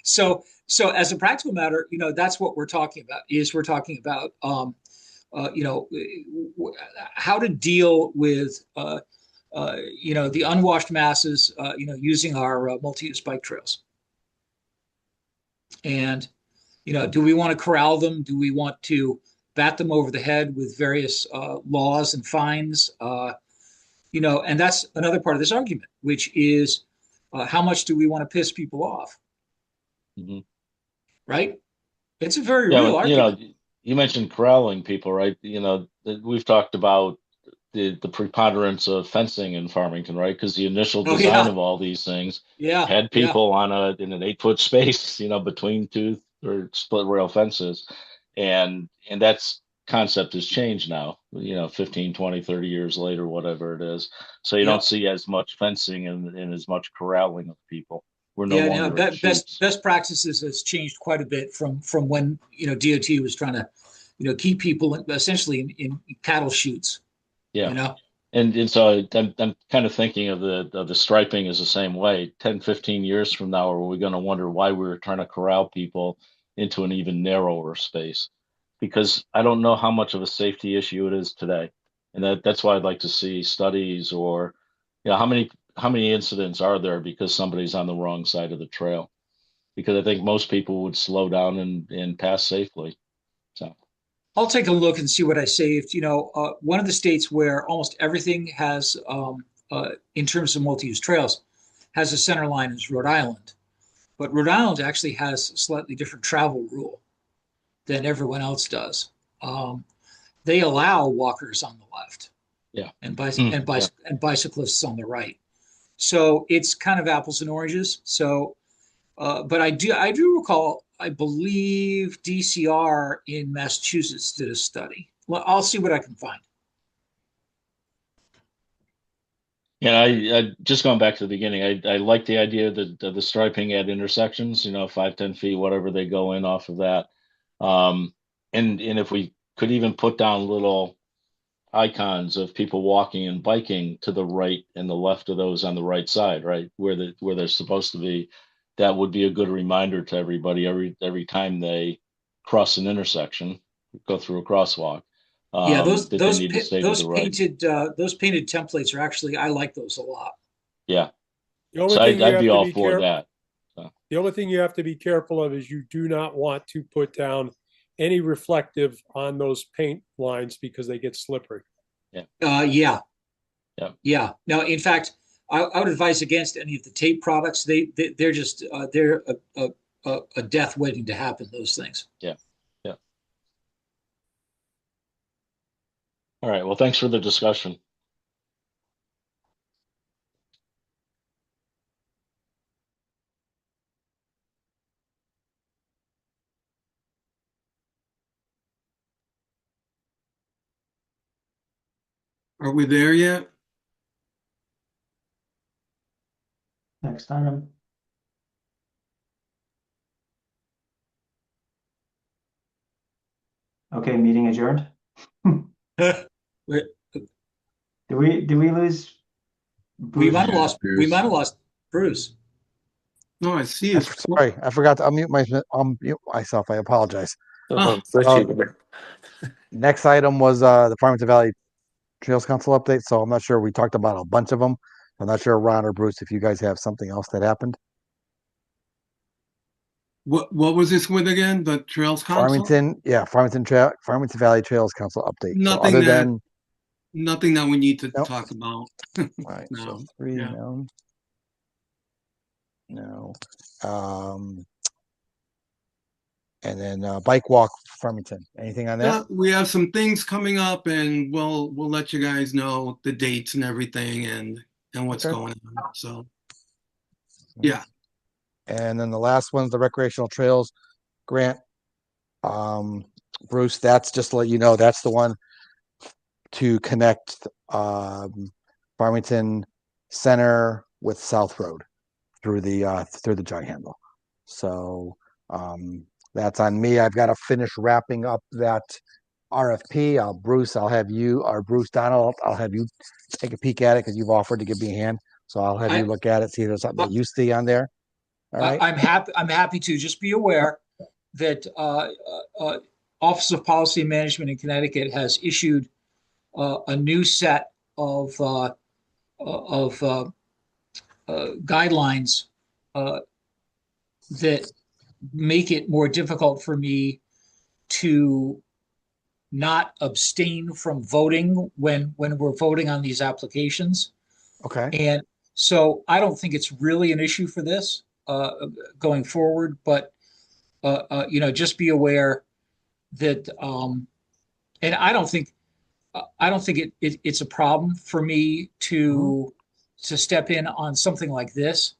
So as a practical matter, that's what we're talking about. We're talking about how to deal with the unwashed masses, using our multi-use bike trails. And, do we want to corral them? Do we want to bat them over the head with various laws and fines? And that's another part of this argument, which is how much do we want to piss people off? Mhm. Right? It's a very Yeah, real but, argument. you mentioned corralling people, right? We've talked about the preponderance of fencing in Farmington, right? Because the initial Oh, design yeah. of all these things Yeah. had Yeah. people in an 8 foot space, between two or split rail fences. And that's concept has changed now, 15, 20, 30 years later, whatever it is. So you don't Yep. see as much fencing and as much corralling of people. We're no Yeah. Now, longer at shoots. best practices has changed quite a bit from when DOT was trying to keep people essentially in cattle chutes. Yeah. And so I'm kind of thinking of the striping as the same way. 10, 15 years from now, are we going to wonder why we were trying to corral people into an even narrower space? Because I don't know how much of a safety issue it is today. And that's why I'd like to see studies or, how many incidents are there because somebody's on the wrong side of the trail? Because I think most people would slow down and pass safely. So. I'll take a look and see what I saved. One of the states where almost everything has, in terms of multi-use trails, has a center line is Rhode Island. But Rhode Island actually has a slightly different travel rule than everyone else does. They allow walkers on the left, Yeah, and bicyclists on the right. So it's kind of apples and oranges. So, but I do recall, I believe DCR in Massachusetts did a study. Well, I'll see what I can find. Yeah, I just going back to the beginning, I like the idea that the striping at intersections, 5, 10 feet, whatever they go in off of that. And if we could even put down little icons of people walking and biking to the right and the left of those on the right side, right, where they're supposed to be, that would be a good reminder to everybody every time they cross an intersection, go through a crosswalk. Yeah, that they need to stay to the right. those painted templates are actually, I like those a lot. Yeah. The only So thing you I'd have be to all be for careful. that. So. The only thing you have to be careful of is you do not want to put down any reflective on those paint lines because they get slippery. Yeah. Yeah. Yeah. Now, in fact, I would advise against any of the tape products. They're just they're a death waiting to happen. Those things. Yeah. Yeah. All right. Well, thanks for the discussion. Are we there yet? Next item. Okay, meeting adjourned. We Did we lose? we might have lost Bruce. No, I see it. Sorry, I forgot to unmute myself. I apologize. Oh. Next item was the Farmington Valley Trails Council update. So I'm not sure. We talked about a bunch of them. I'm not sure, Ron or Bruce, if you guys have something else that happened. What was this with again? The Trails Council? Farmington Valley Trails Council update. Nothing so nothing that we need to Nope. talk about. All right, so No. 3 Yeah. no. And then bike walk Farmington. Anything on that? Yeah, we have some things coming up, and we'll let you guys know the dates and everything, and what's Okay. going on. So, yeah. And then the last one's the recreational trails grant. Bruce, that's just to let you know, that's the one to connect Farmington Center with South Road through the jug handle. So that's on me. I've got to finish wrapping up that RFP. Bruce, I'll have you, or Bruce Donald, I'll have you take a peek at it because you've offered to give me a hand. So I'll have you look at it, see if there's something that you see on there. All right. I'm happy to. Just be aware that Office of Policy and Management in Connecticut has issued a new set of guidelines that make it more difficult for me to not abstain from voting when we're voting on these applications. Okay. And so I don't think it's really an issue for this going forward, but just be aware that and I don't think it's a problem for me to step in on something like this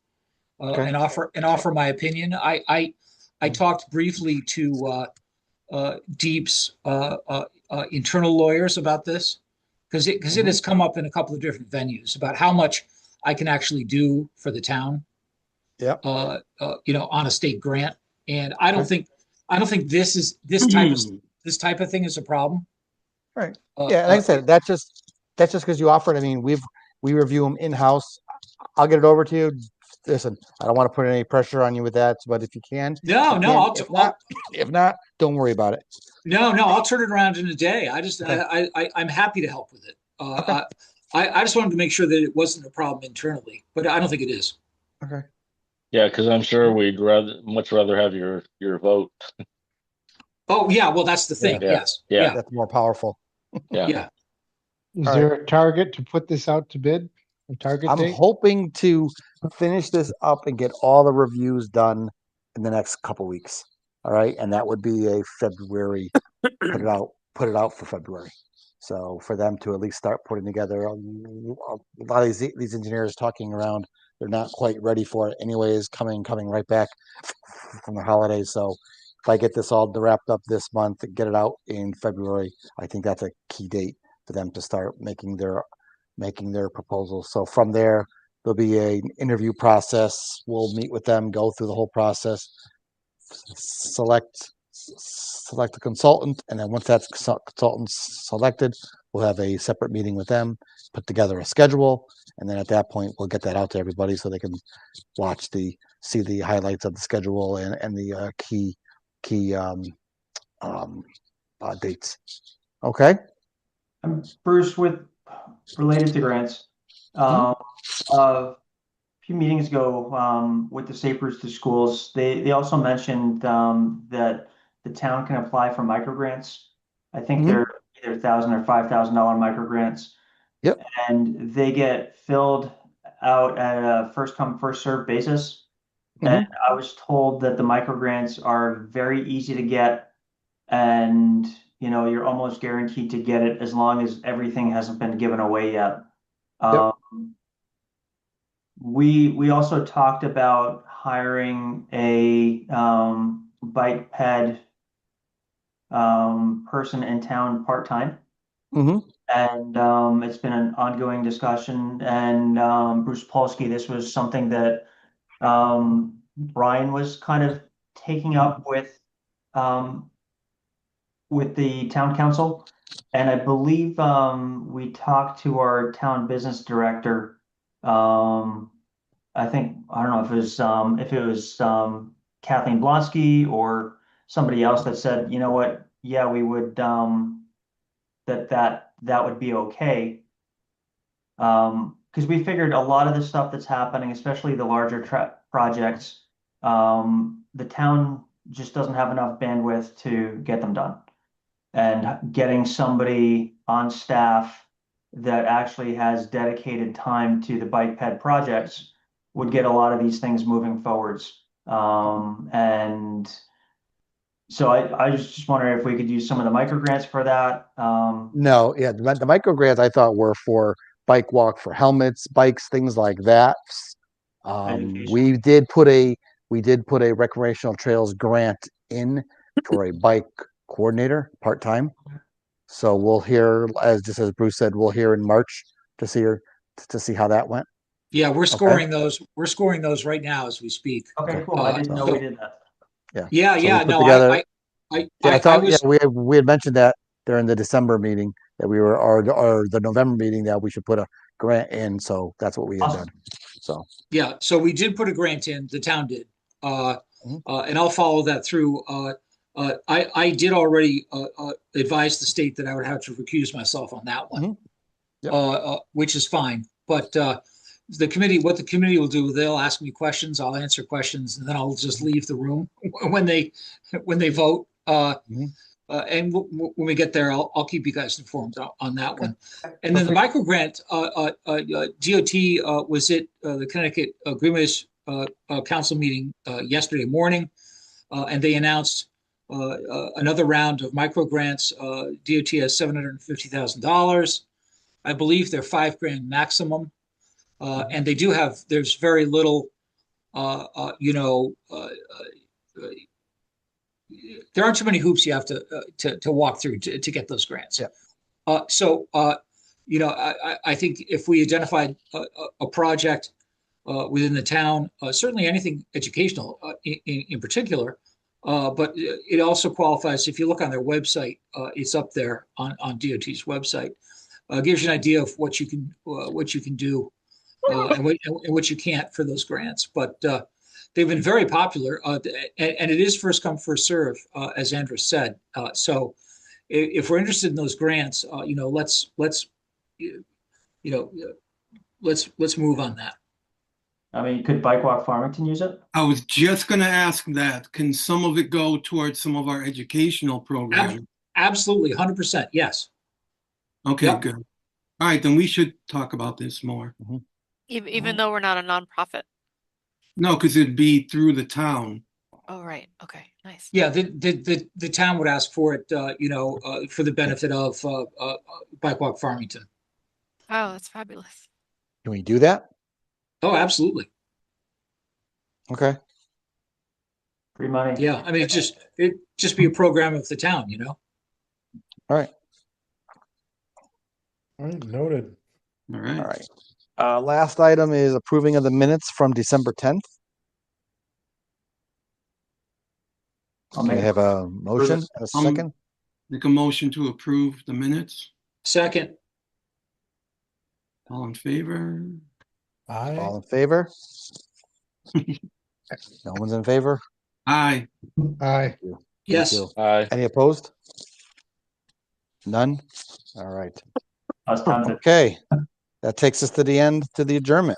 Okay. and offer my opinion. I talked briefly to Deep's internal lawyers about this because it has come up in a couple of different venues about how much I can actually do for the town. Yep. On a state grant, and I don't think this type of thing is a problem. Right. Yeah, like I said, that's just because you offered. I mean, we review them in house. I'll get it over to you. Listen, I don't want to put any pressure on you with that, but if you can, No, you no, can. If not, don't worry about it. No, I'll turn it around in a day. Okay. I'm happy to help with it. Okay. I just wanted to make sure that it wasn't a problem internally, but I don't think it is. Okay. Yeah, because I'm sure we'd much rather have your vote. Oh yeah, well that's the thing. Yeah. Yes. Yeah. Yeah. That's more powerful. Yeah. Yeah. Is All there a target to put this out to bid? A target I'm date? hoping to finish this up and get all the reviews done in the next couple weeks. All right, and that would be a February. Put it out for February. So for them to at least start putting together a lot of these engineers talking around, they're not quite ready for it anyways. Coming right back from the holidays. So if I get this all wrapped up this month and get it out in February, I think that's a key date for them to start making their proposals. So from there, there'll be an interview process. We'll meet with them, go through the whole process, select a consultant, and then once that consultant's selected, we'll have a separate meeting with them, put together a schedule, and then at that point we'll get that out to everybody so they can see the highlights of the schedule and the key dates. Okay. Bruce, related to grants, a few meetings ago, with the Safe Routes to Schools, they also mentioned that the town can apply for microgrants. I think they're either $1,000 or $5,000 microgrants. Yep. And they get filled out at a first come, first served basis. And I was told that the microgrants are very easy to get, and you're almost guaranteed to get it as long as everything hasn't been given away yet. Yep. We also talked about hiring a bike ped person in town part-time. And it's been an ongoing discussion. And Bruce Polsky, this was something that Brian was kind of taking up with the town council. And I believe we talked to our town business director. I don't know if it was Kathleen Blonsky or somebody else that said, you know what, yeah, we would that would be okay. Because we figured a lot of the stuff that's happening, especially the larger projects, the town just doesn't have enough bandwidth to get them done. And getting somebody on staff that actually has dedicated time to the bike ped projects would get a lot of these things moving forwards. And so I was just wondering if we could use some of the micro grants for that. No, yeah, the micro grants I thought were for bike walk, for helmets, bikes, things like that. We did put a recreational trails grant in for a bike coordinator part-time. So we'll hear, as Bruce said, we'll hear in March to see how that went. Yeah, we're scoring those. We're scoring those right now as we speak. Okay, cool. I didn't know we did that. Yeah. Yeah. So No, together, I thought was. we had mentioned that during the December meeting that we were, or the November meeting, that we should put a grant in. So that's what we had done. So yeah, so we did put a grant in. The town did, and I'll follow that through. I did already advise the state that I would have to recuse myself on that one, Yep. which is fine. But the committee, what the committee will do, they'll ask me questions, I'll answer questions, and then I'll just leave the room when they vote. And when we get there, I'll keep you guys informed on that one. And then the micro grant, DOT was at the Connecticut Greenways Council meeting yesterday morning, and they announced another round of micro grants. DOT has $750,000. I believe they're $5,000 maximum, and they do have. There's very little, there aren't too many hoops you have to walk through to get those grants. Yeah. I think if we identified a project within the town, certainly anything educational in particular, but it also qualifies. If you look on their website, it's up there on DOT's website. Gives you an idea of what you can do and what you can't for those grants. But they've been very popular, and it is first come, first serve, as Andrew said. So if we're interested in those grants, let's move on that. I mean, could Bike Walk Farmington use it? I was just going to ask that. Can some of it go towards some of our educational programs? Absolutely, 100%. Yes. Okay, Yep. good. All right, then we should talk about this more. Even though we're not a nonprofit. No, because it'd be through the town. Oh, right. Okay, nice. Yeah, the town would ask for it, for the benefit of Bike Walk Farmington. Oh, that's fabulous. Can we do that? Oh, absolutely. Okay. Free money. Yeah, I mean, it just be a program of the town, All right. All right, noted. All right. All right. Last item is approving of the minutes from December 10th. I'll Can I make have a motion and a second? Make a motion to approve the minutes. Second. All in favor? Aye. All in favor? No one's in favor? Aye. Aye. Thank Yes. you. Aye. Any opposed? None? All right. I was tempted. Okay. That takes us to the end, to the adjournment.